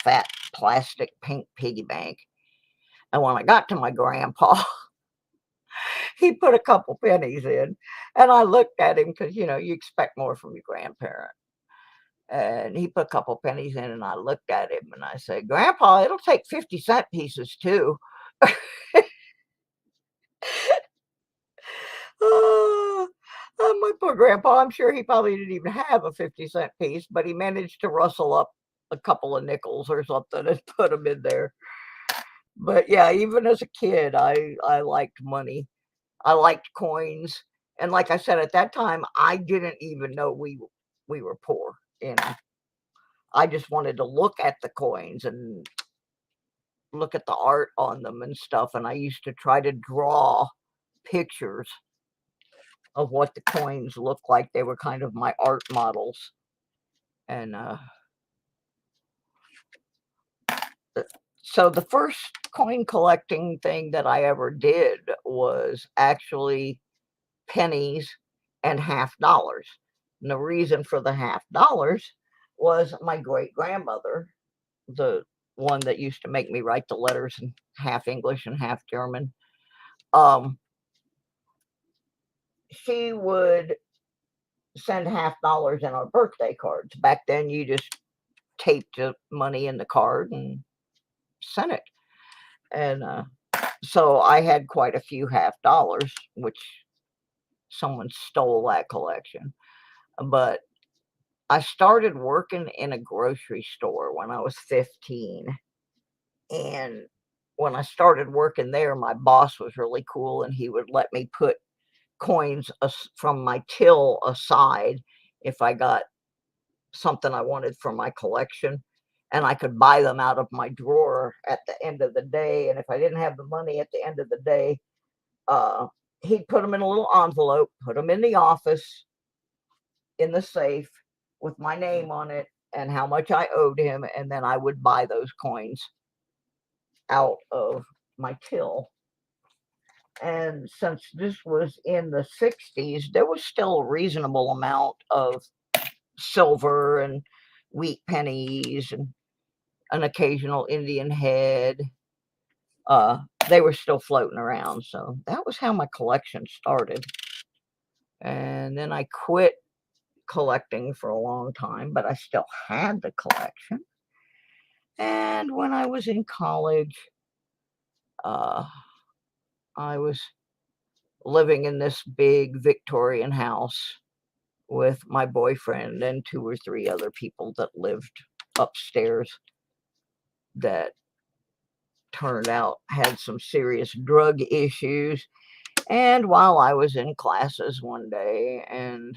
[SPEAKER 1] fat, plastic pink piggy bank. And when I got to my grandpa, he put a couple pennies in. And I looked at him because, you expect more from your grandparent. And he put a couple pennies in, and I looked at him and I said, "Grandpa, it'll take 50-cent pieces too." Oh, my poor grandpa, I'm sure he probably didn't even have a 50-cent piece, but he managed to rustle up a couple of nickels or something and put them in there. But yeah, even as a kid, I liked money. I liked coins. And like I said, at that time, I didn't even know we were poor. I just wanted to look at the coins and look at the art on them and stuff. And I used to try to draw pictures of what the coins looked like. They were kind of my art models. And so the first coin collecting thing that I ever did was actually pennies and half dollars. And the reason for the half dollars was my great grandmother, the one that used to make me write the letters in half English and half German. She would send half dollars in our birthday cards. Back then, you just taped the money in the card and sent it. And so I had quite a few half dollars, which someone stole that collection. But I started working in a grocery store when I was 15. And when I started working there, my boss was really cool and he would let me put coins from my till aside if I got something I wanted for my collection. And I could buy them out of my drawer at the end of the day. And if I didn't have the money at the end of the day, he'd put them in a little envelope, put them in the office, in the safe, with my name on it and how much I owed him, and then I would buy those coins out of my till. And since this was in the 60s, there was still a reasonable amount of silver and wheat pennies and an occasional Indian head. They were still floating around. So that was how my collection started. And then I quit collecting for a long time, but I still had the collection. And when I was in college, I was living in this big Victorian house with my boyfriend and 2 or 3 other people that lived upstairs that turned out had some serious drug issues. And while I was in classes one day and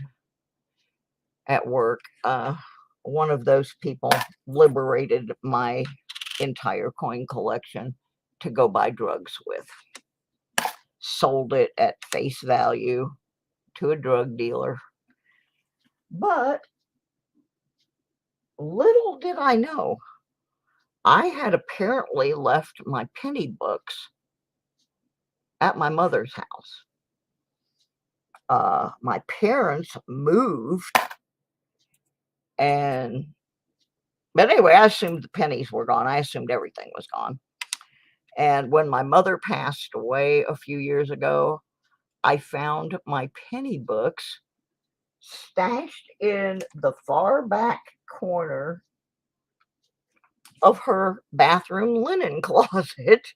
[SPEAKER 1] at work, one of those people liberated my entire coin collection to go buy drugs with. Sold it at face value to a drug dealer. But little did I know, I had apparently left my penny books at my mother's house. My parents moved, but anyway, I assumed the pennies were gone. I assumed everything was gone. And when my mother passed away a few years ago, I found my penny books stashed in the far back corner of her bathroom linen closet,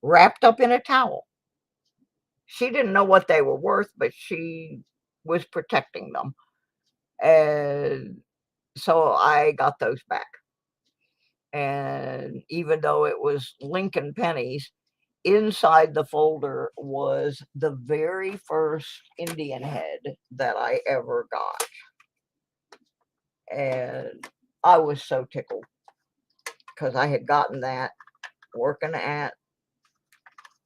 [SPEAKER 1] wrapped up in a towel. She didn't know what they were worth, but she was protecting them. And so I got those back. And even though it was Lincoln pennies, inside the folder was the very first Indian head that I ever got. And I was so tickled because I had gotten that working at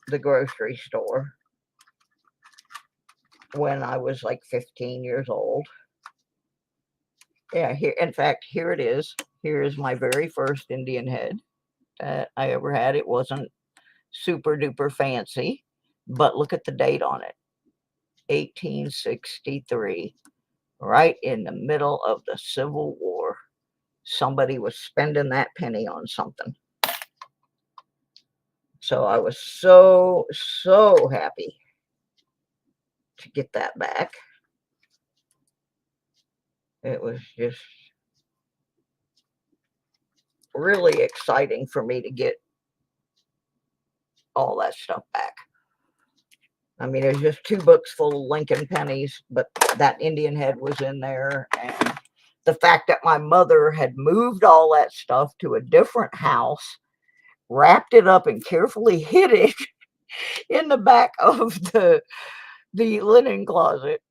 [SPEAKER 1] the grocery store when I was like 15 years old. Yeah, here, in fact, here it is. Here is my very first Indian head that I ever had. It wasn't super duper fancy, but look at the date on it. 1863, right in the middle of the Civil War. Somebody was spending that penny on something. So I was so happy to get that back. It was just really exciting for me to get all that stuff back. I mean, there's just 2 books full of Lincoln pennies, but that Indian head was in there. And the fact that my mother had moved all that stuff to a different house, wrapped it up and carefully hid it in the back of the linen closet.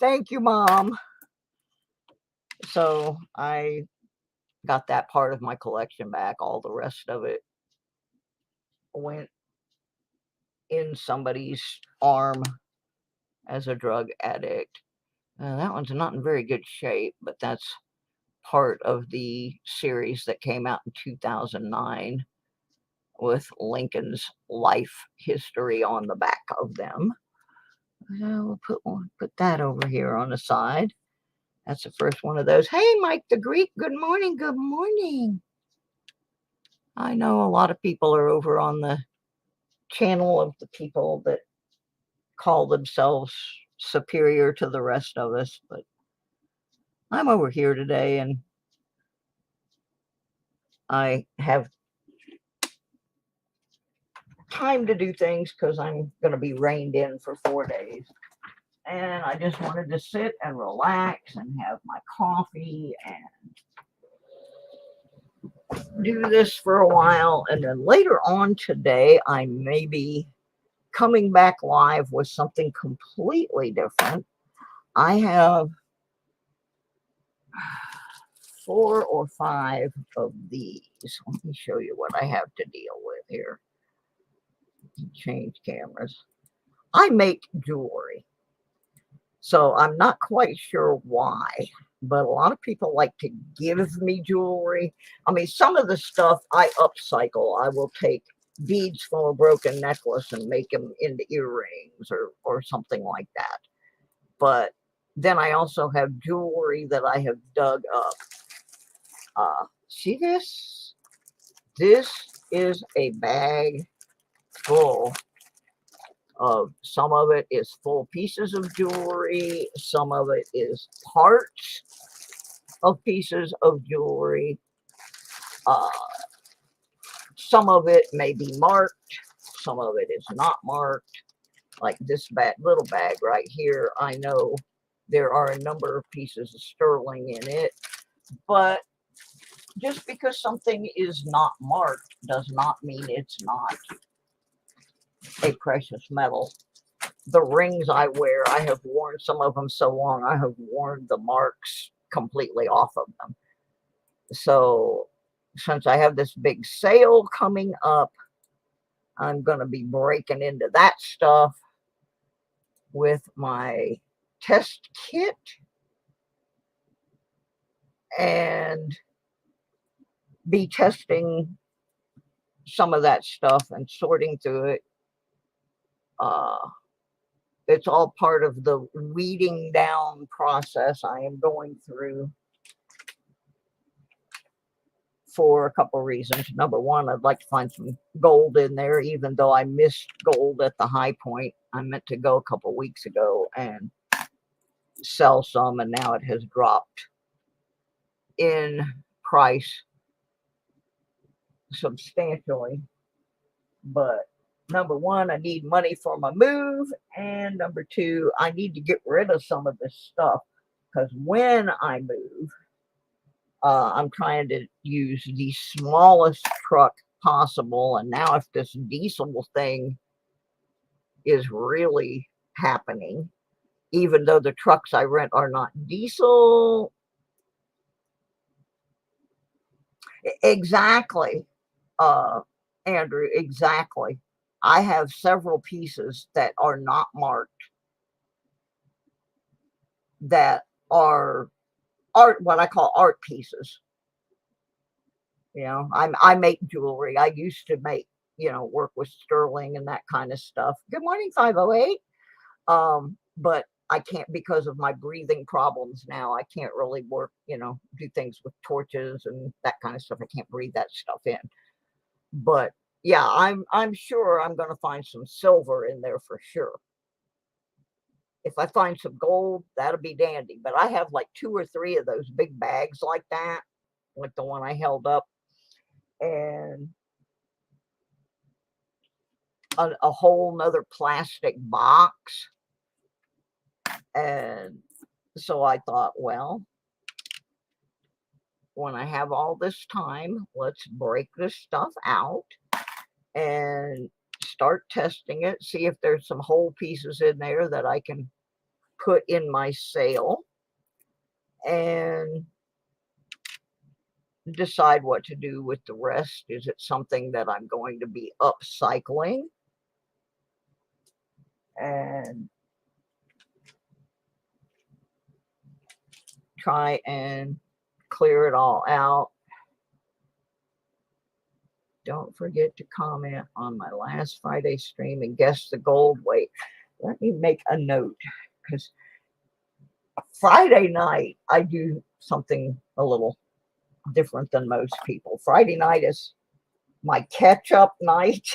[SPEAKER 1] Thank you, Mom. So I got that part of my collection back. All the rest of it went in somebody's arm as a drug addict. That one's not in very good shape, but that's part of the series that came out in 2009 with Lincoln's life history on the back of them. We'll put that over here on the side. That's the first one of those. Hey, Mike the Greek, good morning, good morning. I know a lot of people are over on the channel of the people that call themselves superior to the rest of us, but I'm over here today and I have time to do things because I'm going to be reined in for 4 days. And I just wanted to sit and relax and have my coffee and do this for a while. And then later on today, I may be coming back live with something completely different. I have 4 or 5 of these. Let me show you what I have to deal with here. change cameras. I make jewelry, so I'm not quite sure why, but a lot of people like to give me jewelry. I mean, some of the stuff I upcycle. I will take beads from a broken necklace and make them into earrings or something like that. But then I also have jewelry that I have dug up. See this? This is a bag full of, some of it is full pieces of jewelry, some of it is parts of pieces of jewelry. Uh, some of it may be marked, some of it is not marked. Like this little bag right here, I know there are a number of pieces of sterling in it, but just because something is not marked does not mean it's not a precious metal. The rings I wear, I have worn some of them so long, I have worn the marks completely off of them. So since I have this big sale coming up, I'm going to be breaking into that stuff with my test kit and be testing some of that stuff and sorting through it. It's all part of the weeding down process I am going through for a couple of reasons. Number one, I'd like to find some gold in there, even though I missed gold at the high point. I meant to go a couple of weeks ago and sell some, and now it has dropped in price substantially. But number one, I need money for my move, and number two, I need to get rid of some of this stuff, because when I move, I'm trying to use the smallest truck possible. And now if this diesel thing is really happening, even though the trucks I rent are not diesel. Exactly, Andrew, exactly. I have several pieces that are not marked that are art, what I call art pieces. You know, I make jewelry. I used to make, work with sterling and that kind of stuff. Good morning, 508. But I can't, because of my breathing problems now. I can't really work, do things with torches and that kind of stuff. I can't breathe that stuff in. But yeah, I'm sure I'm going to find some silver in there for sure. If I find some gold, that'll be dandy. But I have like 2 or 3 of those big bags like that, like the one I held up, and a whole nother plastic box. And so I thought, well, when I have all this time, let's break this stuff out and start testing it, see if there's some whole pieces in there that I can put in my sale, and decide what to do with the rest. Is it something that I'm going to be upcycling and try and clear it all out? Don't forget to comment on my last Friday stream and guess the gold weight. Let me make a note, because Friday night I do something a little different than most people. Friday night is my catch-up night,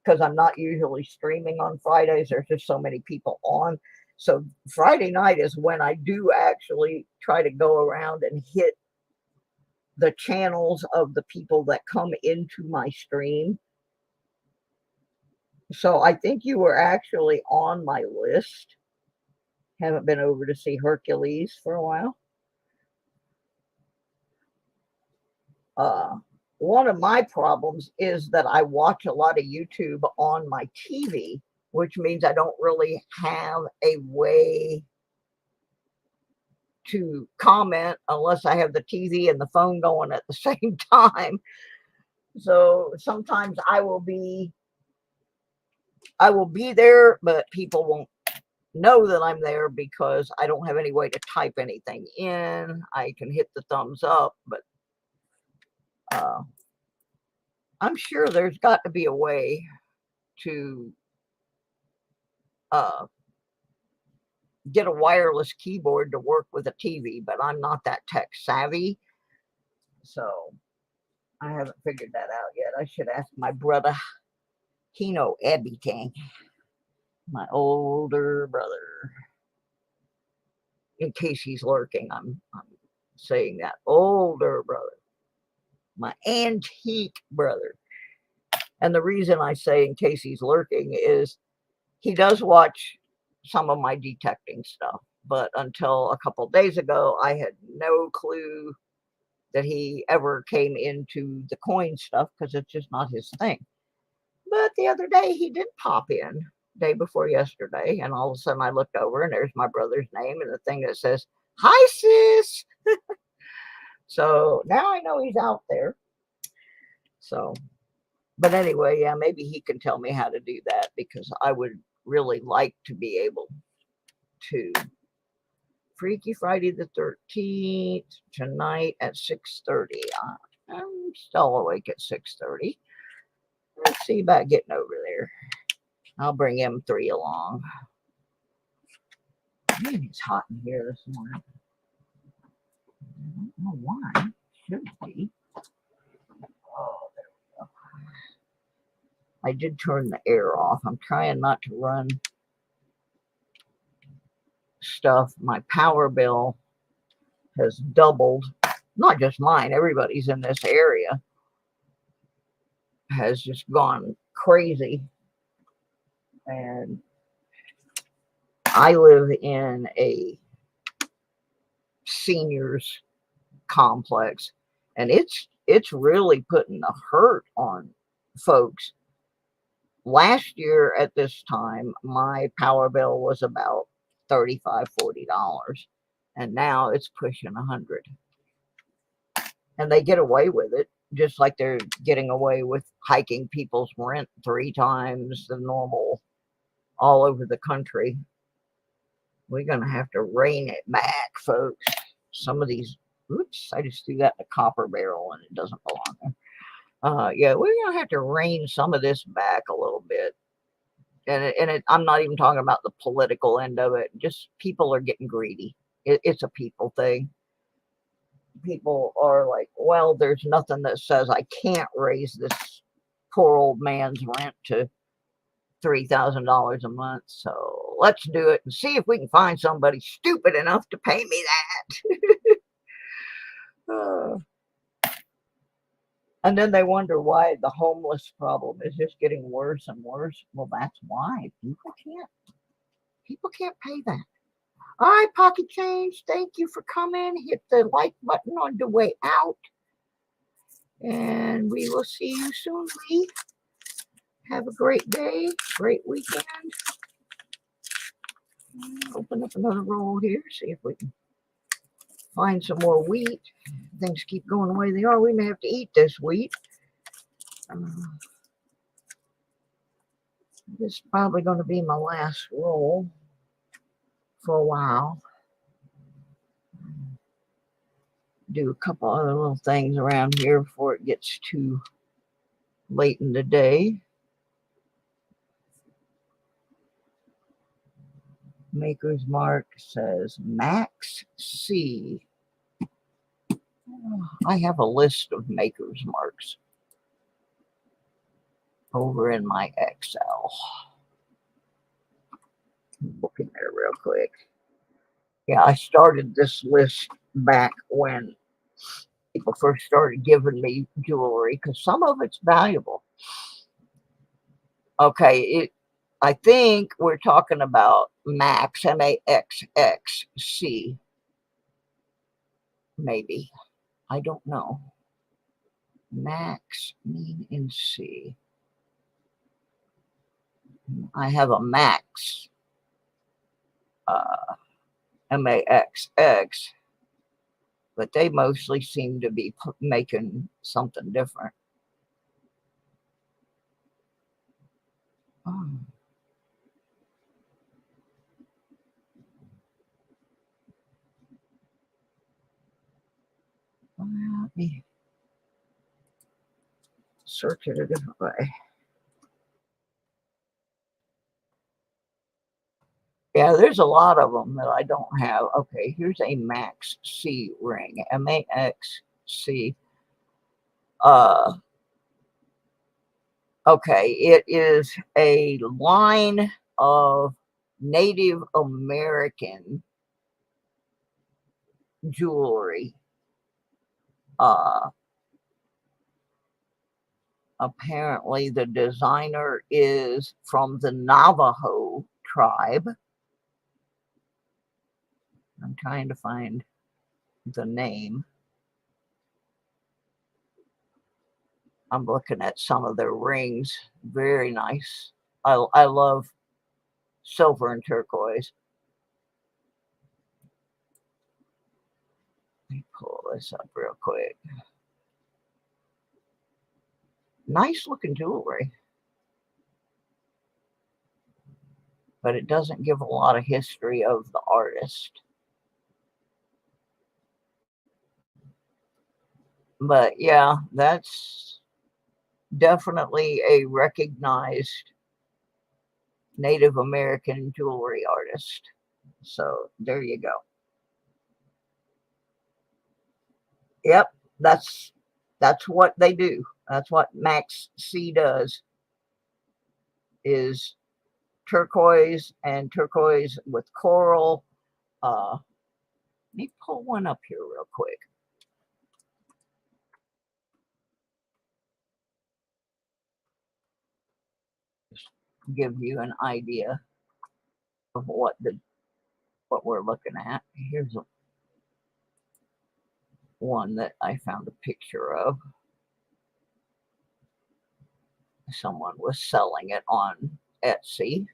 [SPEAKER 1] because I'm not usually streaming on Fridays. There's just so many people on. So Friday night is when I do actually try to go around and hit the channels of the people that come into my stream. So I think you were actually on my list. Haven't been over to see Hercules for a while. One of my problems is that I watch a lot of YouTube on my TV, which means I don't really have a way to comment unless I have the TV and the phone going at the same time. So sometimes I will be I will be there, but people won't know that I'm there because I don't have any way to type anything in. I can hit the thumbs up, but uh, I'm sure there's got to be a way to uh, get a wireless keyboard to work with a TV, but I'm not that tech savvy, so I haven't figured that out yet. I should ask my brother. He know everything. My older brother. In case he's lurking, I'm saying that. Older brother. My antique brother. And the reason I say in case he's lurking is he does watch some of my detecting stuff. But until a couple days ago, I had no clue that he ever came into the coin stuff because it's just not his thing. But the other day he did pop in, day before yesterday, and all of a sudden I looked over and there's my brother's name and the thing that says, "Hi, sis." So now I know he's out there. So, but anyway, yeah, maybe he can tell me how to do that because I would really like to be able to. Freaky Friday the 13th tonight at 6:30. I'm still awake at 6:30. Let's see about getting over there. I'll bring M3 along. Man, it's hot in here this morning. I don't know why. It should be. Oh, there we go. I did turn the air off. I'm trying not to run stuff. My power bill has doubled. Not just mine, everybody's in this area has just gone crazy. And I live in a seniors complex, and it's really putting a hurt on folks. Last year at this time, my power bill was about $35-40, and now it's pushing 100. And they get away with it, just like they're getting away with hiking people's rent 3 times the normal all over the country. We're going to have to rein it back, folks. Some of these, oops, I just threw that in a copper barrel and it doesn't belong there. Yeah, we're going to have to rein some of this back a little bit. And I'm not even talking about the political end of it. Just people are getting greedy. It's a people thing. People are like, well, there's nothing that says I can't raise this poor old man's rent to $3,000 a month. So let's do it and see if we can find somebody stupid enough to pay me that. And then they wonder why the homeless problem is just getting worse and worse. Well, that's why people can't pay that. All right, Pocket Change, thank you for coming. Hit the like button on the way out. And we will see you soon, Lee. Have a great day, great weekend. Open up another roll here, see if we can find some more wheat. Things keep going the way they are. We may have to eat this wheat. This is probably going to be my last roll for a while. Do a couple other little things around here before it gets too late in the day. Maker's Mark says Max C. I have a list of Maker's Marks over in my Excel. Look in there real quick. Yeah, I started this list back when people first started giving me jewelry because some of it's valuable. Okay, I think we're talking about Max, Maxxc, maybe. I don't know. Max mean in C. I have a Max, Maxx, but they mostly seem to be making something different. Oh, well, let me search it a different way. Yeah, there's a lot of them that I don't have. Okay, here's a Max C ring, MAXC. Uh, okay, it is a line of Native American jewelry. Uh, Apparently, the designer is from the Navajo tribe. I'm trying to find the name. I'm looking at some of their rings. Very nice. I love silver and turquoise. Let me pull this up real quick. Nice looking jewelry, but it doesn't give a lot of history of the artist. But yeah, that's definitely a recognized Native American jewelry artist. So there you go. Yep, that's what they do. That's what Max C does is turquoise and turquoise with coral. Let me pull one up here real quick. Just give you an idea of what we're looking at. Here's one that I found a picture of. Someone was selling it on Etsy.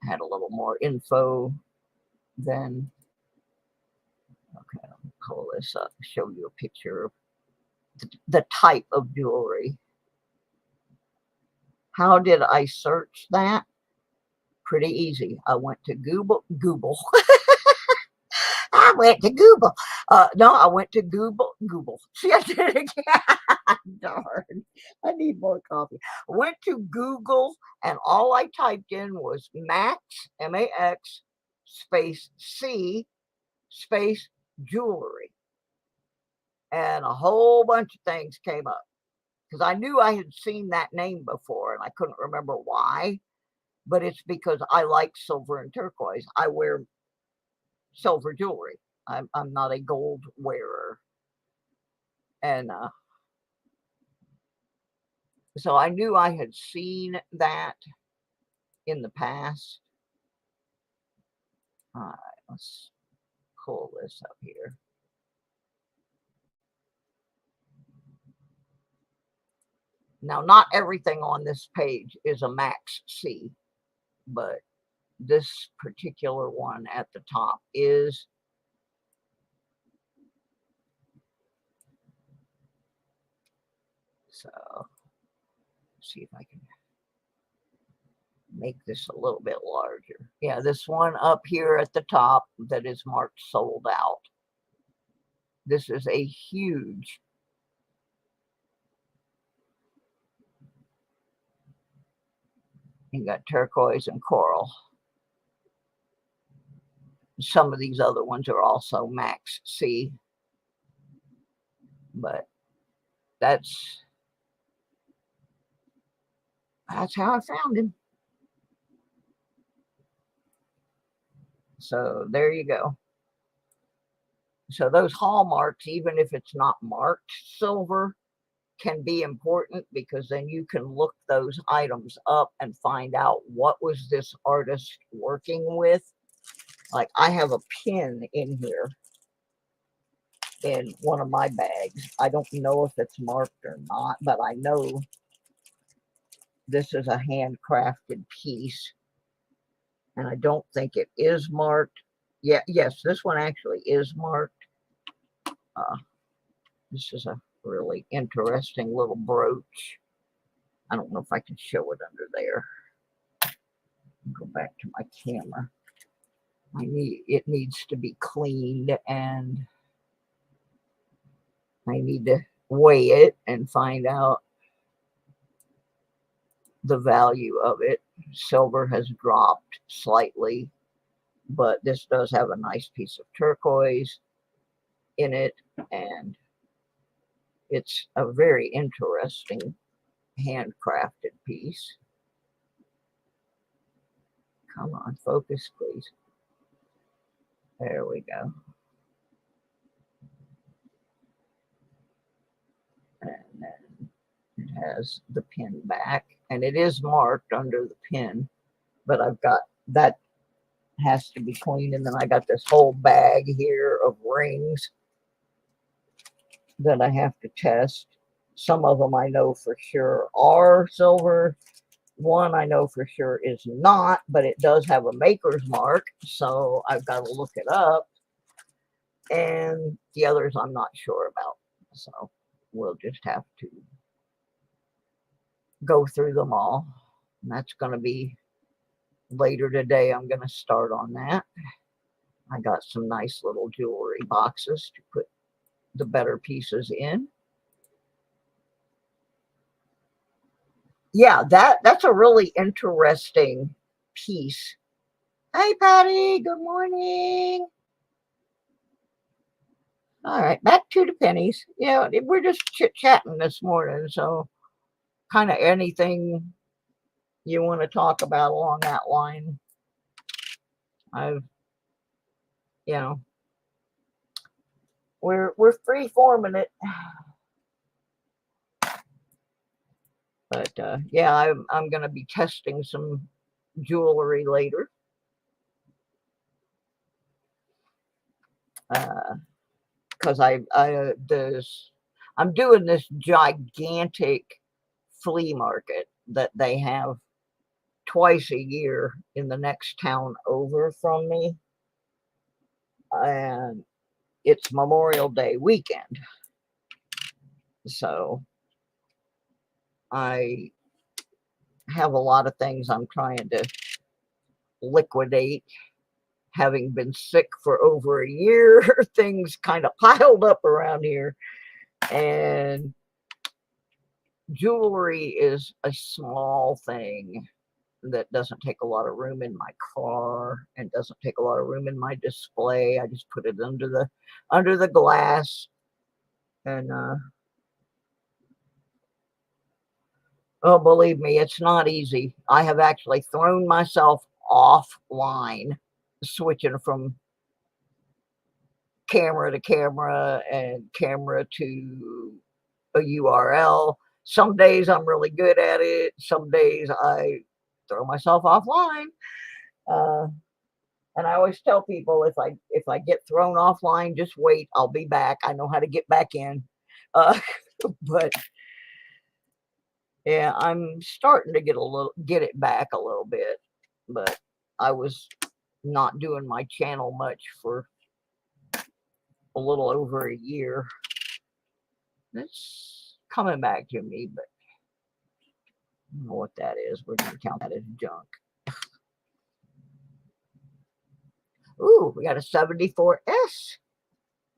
[SPEAKER 1] Had a little more info than. Okay, let me pull this up, show you a picture of the type of jewelry. How did I search that? Pretty easy. I went to Google. I went to Google. No, I went to Google. See, I did it again. Darn. I need more coffee. Went to Google and all I typed in was Max, MAX, space C, space jewelry. And a whole bunch of things came up because I knew I had seen that name before and I couldn't remember why. But it's because I like silver and turquoise. I wear silver jewelry. I'm not a gold wearer. And so I knew I had seen that in the past. All right, let's pull this up here. Now, not everything on this page is a Max C, but this particular one at the top is. So, see if I can make this a little bit larger. Yeah, this one up here at the top that is marked sold out. This is a huge. You got turquoise and coral. Some of these other ones are also Max C, but that's how I found him. So there you go. So those hallmarks, even if it's not marked silver, can be important because then you can look those items up and find out what was this artist working with. Like I have a pin in here in one of my bags. I don't know if it's marked or not, but I know this is a handcrafted piece. And I don't think it is marked. Yeah, yes, this one actually is marked. This is a really interesting little brooch. I don't know if I can show it under there. Go back to my camera. It needs to be cleaned, and I need to weigh it and find out the value of it. Silver has dropped slightly, but this does have a nice piece of turquoise in it, and it's a very interesting handcrafted piece. Come on, focus, please. There we go. And then it has the pin back, and it is marked under the pin, but I've got that has to be cleaned. And then I got this whole bag here of rings that I have to test. Some of them I know for sure are silver. One I know for sure is not, but it does have a maker's mark, so I've got to look it up. And the others I'm not sure about, so we'll just have to go through them all. And that's going to be later today. I'm going to start on that. I got some nice little jewelry boxes to put the better pieces in. Yeah, that's a really interesting piece. Hey, Patty, good morning. All right, back to the pennies. Yeah, we're just chit-chatting this morning, so kind of anything you want to talk about along that line. You know, we're free forming it. But yeah, I'm going to be testing some jewelry later. Because I'm doing this gigantic flea market that they have twice a year in the next town over from me, and it's Memorial Day weekend, so I have a lot of things I'm trying to liquidate. Having been sick for over a year, things kind of piled up around here, and jewelry is a small thing that doesn't take a lot of room in my car and doesn't take a lot of room in my display. I just put it under the glass, and oh, believe me, it's not easy. I have actually thrown myself offline switching from camera to camera and camera to a URL. Some days I'm really good at it. Some days I throw myself offline. And I always tell people, if I get thrown offline, just wait. I'll be back. I know how to get back in. But yeah, I'm starting to get it back a little bit. But I was not doing my channel much for a little over a year. It's coming back to me, but I don't know what that is. We're going to count that as junk. Ooh, we got a 74S.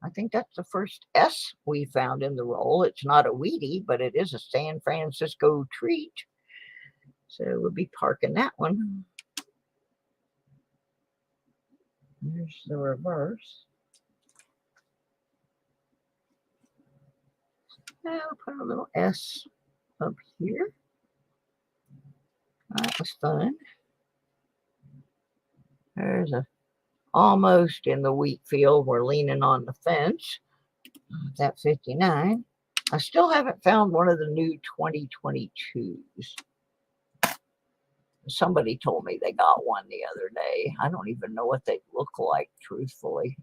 [SPEAKER 1] I think that's the first S we found in the roll. It's not a Wheatie, but it is a San Francisco treat. So we'll be parking that one. There's the reverse. Now we'll put a little S up here. That was fun. There's a almost in the wheat field. We're leaning on the fence. That 59. I still haven't found one of the new 2022s. Somebody told me they got one the other day. I don't even know what they look like, truthfully.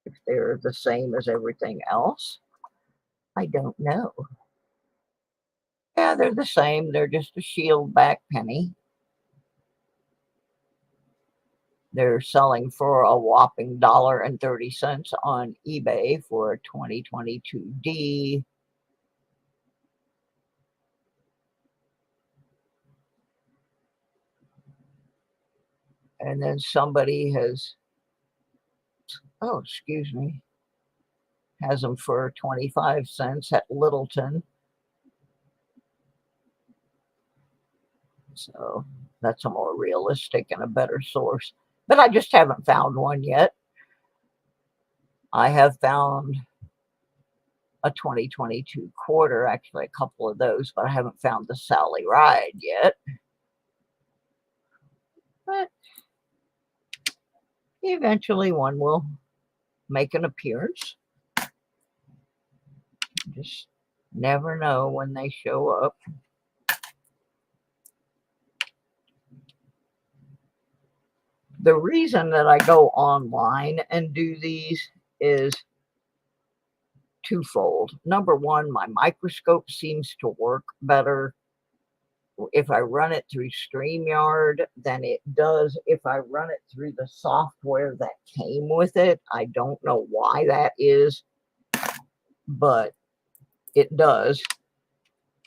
[SPEAKER 1] If they're the same as everything else, I don't know. Yeah, they're the same. They're just a shield back penny. They're selling for a whopping $1.30 on eBay for a 2022D. And then somebody has, oh, excuse me, has them for 25 cents at Littleton. So that's a more realistic and a better source. But I just haven't found one yet. I have found a 2022 quarter, actually a couple of those, but I haven't found the Sally Ride yet. But eventually one will make an appearance. Just never know when they show up. The reason that I go online and do these is twofold. Number one, my microscope seems to work better if I run it through StreamYard than it does if I run it through the software that came with it. I don't know why that is, but it does.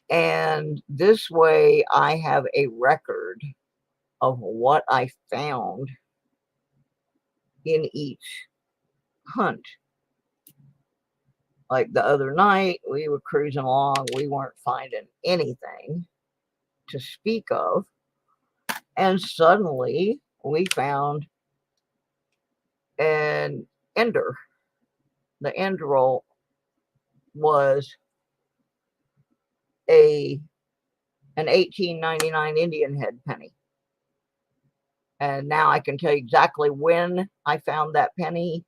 [SPEAKER 1] And this way I have a record of what I found in each hunt. Like the other night, we were cruising along, we weren't finding anything to speak of, and suddenly we found an ender. The UNROLL was an 1899 Indian head penny. And now I can tell you exactly when I found that penny,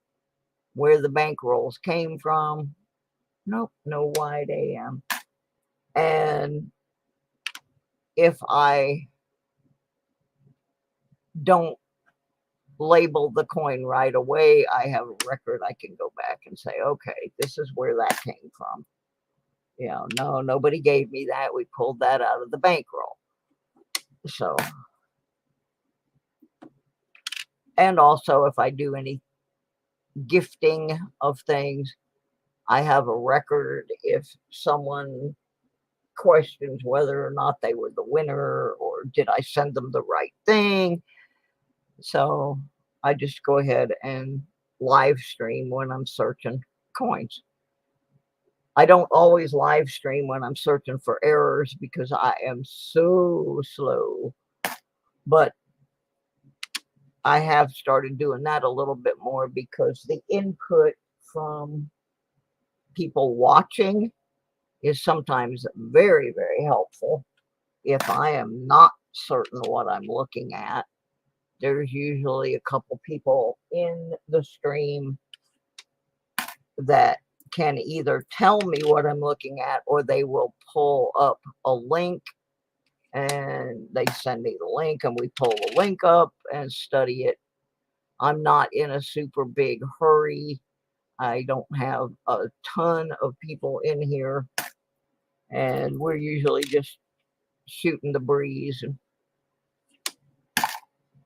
[SPEAKER 1] where the bank rolls came from. Nope, no wide AM. And if I don't label the coin right away, I have a record. I can go back and say, okay, this is where that came from. You know, no, nobody gave me that. We pulled that out of the bankroll. So, and also if I do any gifting of things, I have a record if someone questions whether or not they were the winner or did I send them the right thing. So I just go ahead and live stream when I'm searching coins. I don't always live stream when I'm searching for errors because I am so slow. But I have started doing that a little bit more because the input from people watching is sometimes very, very helpful. If I am not certain what I'm looking at, there's usually a couple people in the stream that can either tell me what I'm looking at or they will pull up a link and they send me the link and we pull the link up and study it. I'm not in a super big hurry. I don't have a ton of people in here and we're usually just shooting the breeze. And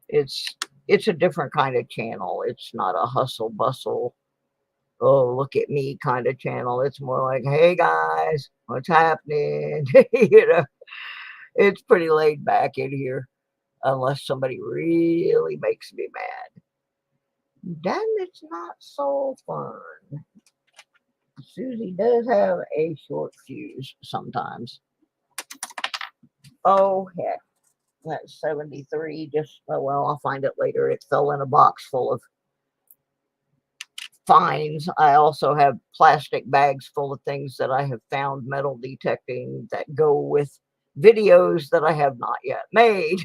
[SPEAKER 1] it's a different kind of channel. It's not a hustle bustle, oh look at me kind of channel. It's more like, hey guys, what's happening? You know, it's pretty laid back in here unless somebody really makes me mad. Then it's not so fun. Susie does have a short fuse sometimes. Oh heck, that's 73. Just, oh well, I'll find it later. It fell in a box full of finds. I also have plastic bags full of things that I have found metal detecting that go with videos that I have not yet made.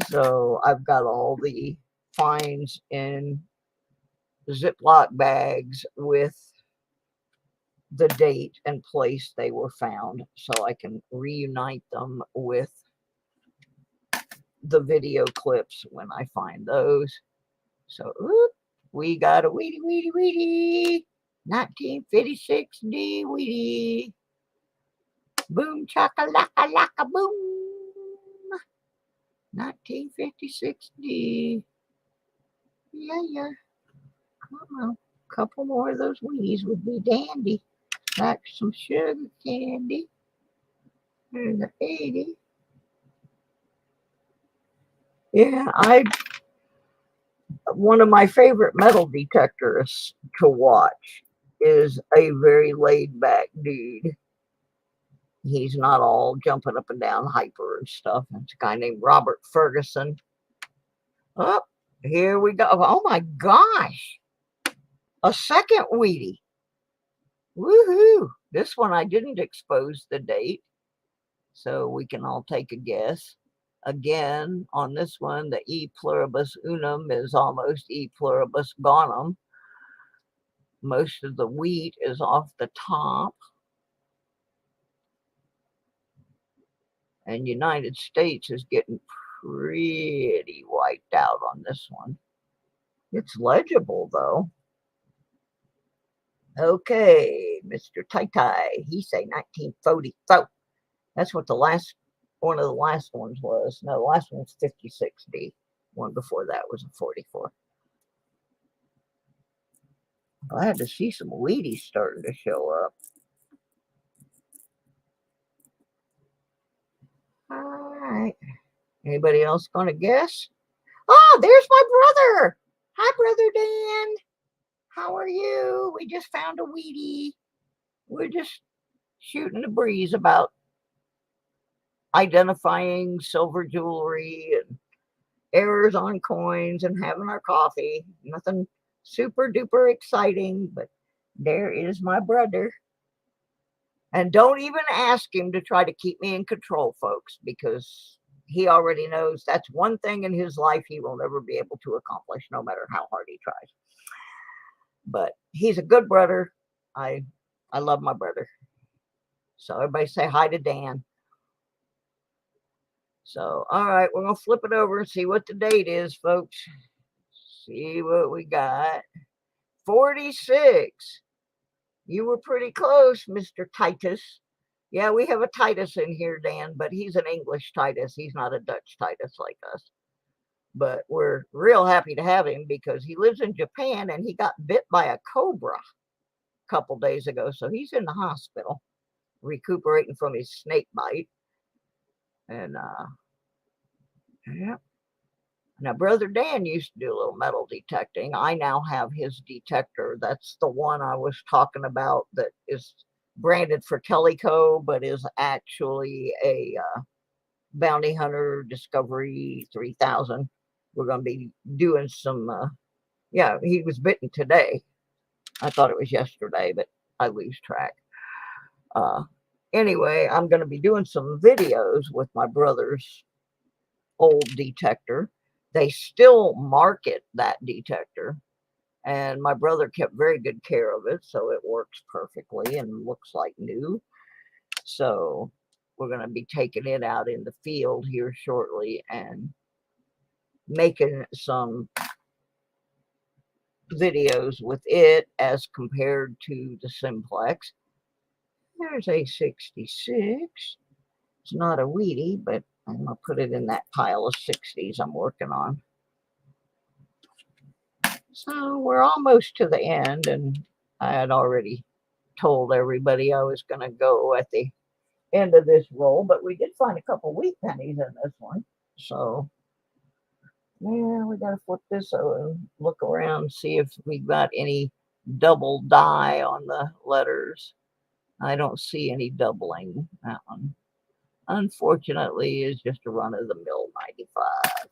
[SPEAKER 1] So I've got all the finds in Ziploc bags with the date and place they were found so I can reunite them with the video clips when I find those. So we got a weedy 1956 D weedy. Boom chakalaka laka boom. 1956 D. Yeah. Come on. A couple more of those weedies would be dandy. Like some sugar candy. There's the 80. Yeah, one of my favorite metal detectors to watch is a very laid back dude. He's not all jumping up and down hyper and stuff. It's a guy named Robert Ferguson. Oh, here we go. Oh my gosh. A second Wheatie. Woohoo. This one I didn't expose the date, so we can all take a guess. Again, on this one, the E pluribus unum is almost E pluribus bonum. Most of the wheat is off the top. And United States is getting pretty wiped out on this one. It's legible, though. Okay, Mr. Tai, he say 1944. That's what the last one of the last ones was. No, the last one was 56D. One before that was a 44. Glad to see some Wheaties starting to show up. All right. Anybody else going to guess? Oh, there's my brother. Hi, Brother Dan. How are you? We just found a Wheatie. We're just shooting the breeze about identifying silver jewelry and errors on coins and having our coffee. Nothing super duper exciting, but there is my brother. And don't even ask him to try to keep me in control, folks, because he already knows that's one thing in his life he will never be able to accomplish, no matter how hard he tries. But he's a good brother. I love my brother. So everybody say hi to Dan. So, all right, we're going to flip it over and see what the date is, folks. See what we got. 46. You were pretty close, Mr. Titus. Yeah, we have a Titus in here, Dan, but he's an English Titus. He's not a Dutch Titus like us. But we're real happy to have him because he lives in Japan and he got bit by a cobra a couple days ago. So he's in the hospital recuperating from his snake bite. And yeah. Now, Brother Dan used to do a little metal detecting. I now have his detector. That's the one I was talking about that is branded for Teleco, but is actually a Bounty Hunter Discovery 3000. We're going to be doing some, yeah, he was bitten today. I thought it was yesterday, but I lose track. Anyway, I'm going to be doing some videos with my brother's old detector. They still market that detector, and my brother kept very good care of it, so it works perfectly and looks like new. So we're going to be taking it out in the field here shortly and making some videos with it as compared to the simplex. There's a 66. It's not a Wheatie, but I'm going to put it in that pile of 60s I'm working on. So we're almost to the end, and I had already told everybody I was going to go at the end of this roll, but we did find a couple wheat pennies in this one. So, yeah, we got to flip this over and look around, see if we got any double die on the letters. I don't see any doubling. That one, unfortunately, is just a run-of-the-mill 95.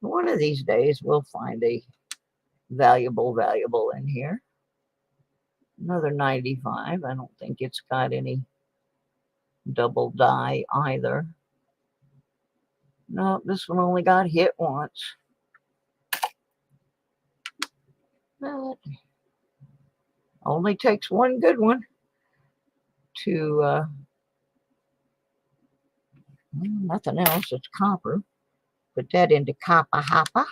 [SPEAKER 1] One of these days, we'll find a valuable in here. Another 95. I don't think it's got any double die either. No, this one only got hit once. But only takes one good one to nothing else. It's copper. Put that into copper hopper.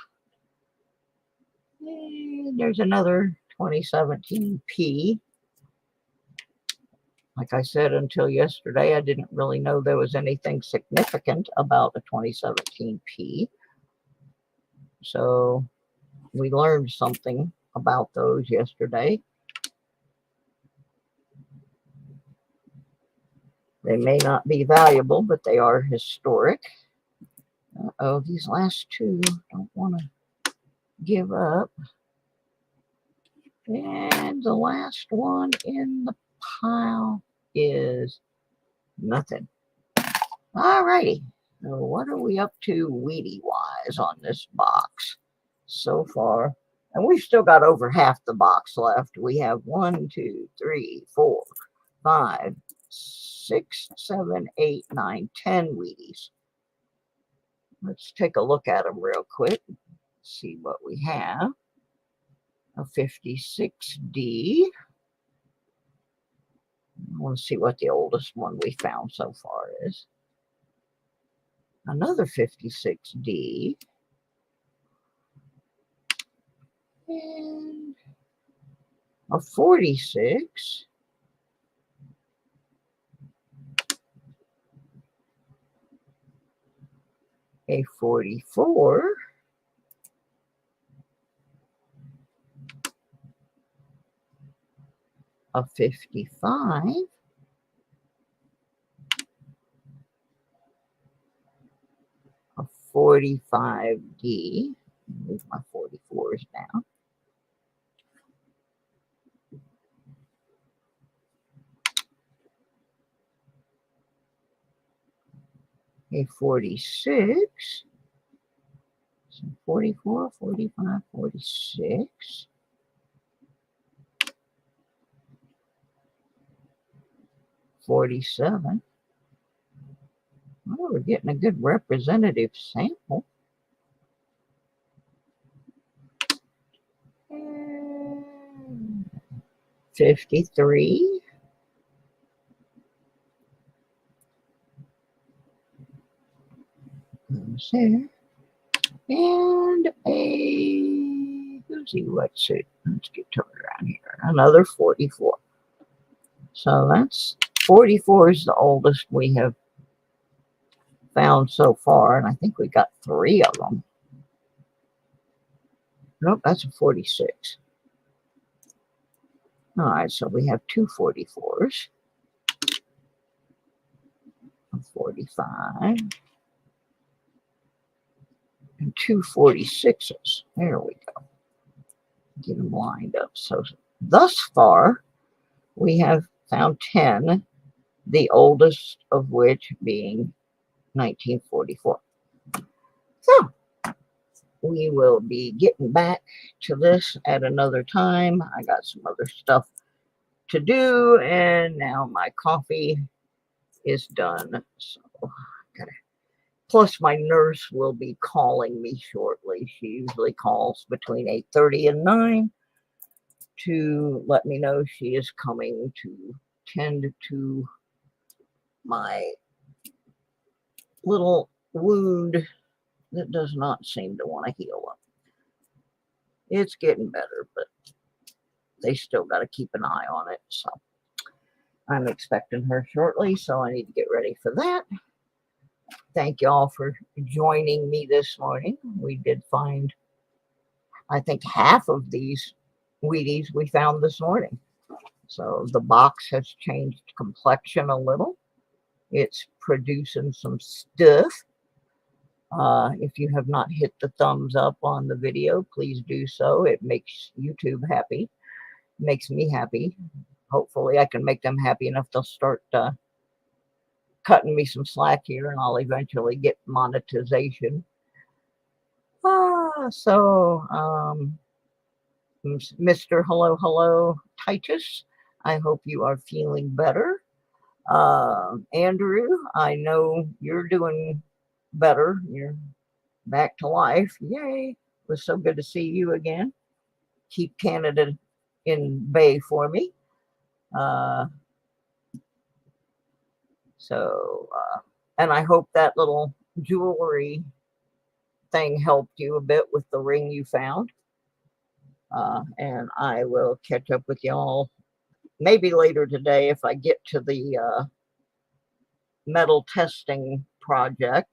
[SPEAKER 1] And there's another 2017 P. Like I said, until yesterday, I didn't really know there was anything significant about a 2017 P. So we learned something about those yesterday. They may not be valuable, but they are historic. Uh-oh, these last two don't want to give up. And the last one in the pile is nothing. Alrighty. So what are we up to Wheatie-wise on this box so far? And we've still got over half the box left. We have 1, 2, 3, 4, 5, 6, 7, 8, 9, 10 Wheaties. Let's take a look at them real quick. See what we have. A 56D. I want to see what the oldest one we found so far is. Another 56D. And a 46. A 44. A 55. A 45D. Move my 44s down. A 46. So 44, 45, 46. 47. Well, we're getting a good representative sample. And 53. Goes there. And a Who's wetsuit. Let's get turned around here. Another 44. So that's 44 is the oldest we have found so far, and I think we got 3 of them. Nope, that's a 46. All right, so we have 2 44s. A 45. And 2 46s. There we go. Get them lined up. So thus far, we have found 10, the oldest of which being 1944. So we will be getting back to this at another time. I got some other stuff to do, and now my coffee is done. So gotta. Plus, my nurse will be calling me shortly. She usually calls between 8:30 and 9 to let me know she is coming to tend to my little wound that does not seem to want to heal up. It's getting better, but they still got to keep an eye on it. So I'm expecting her shortly, so I need to get ready for that. Thank you all for joining me this morning. We did find, I think, half of these Wheaties we found this morning. So the box has changed complexion a little. It's producing some stuff. If you have not hit the thumbs up on the video, please do so. It makes YouTube happy. Makes me happy. Hopefully I can make them happy enough they'll start cutting me some slack here, and I'll eventually get monetization. Mr. Hello Hello Titus, I hope you are feeling better. Andrew, I know you're doing better. You're back to life. Yay. It was so good to see you again. Keep Canada in bay for me. And I hope that little jewelry thing helped you a bit with the ring you found. And I will catch up with y'all maybe later today if I get to the metal testing project.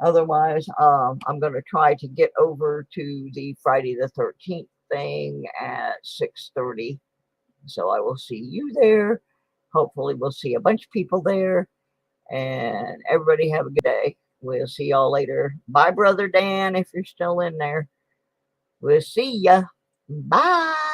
[SPEAKER 1] Otherwise, I'm going to try to get over to the Friday the 13th thing at 6:30. So I will see you there. Hopefully we'll see a bunch of people there. And everybody have a good day. We'll see y'all later. Bye, Brother Dan, if you're still in there. We'll see ya. Bye.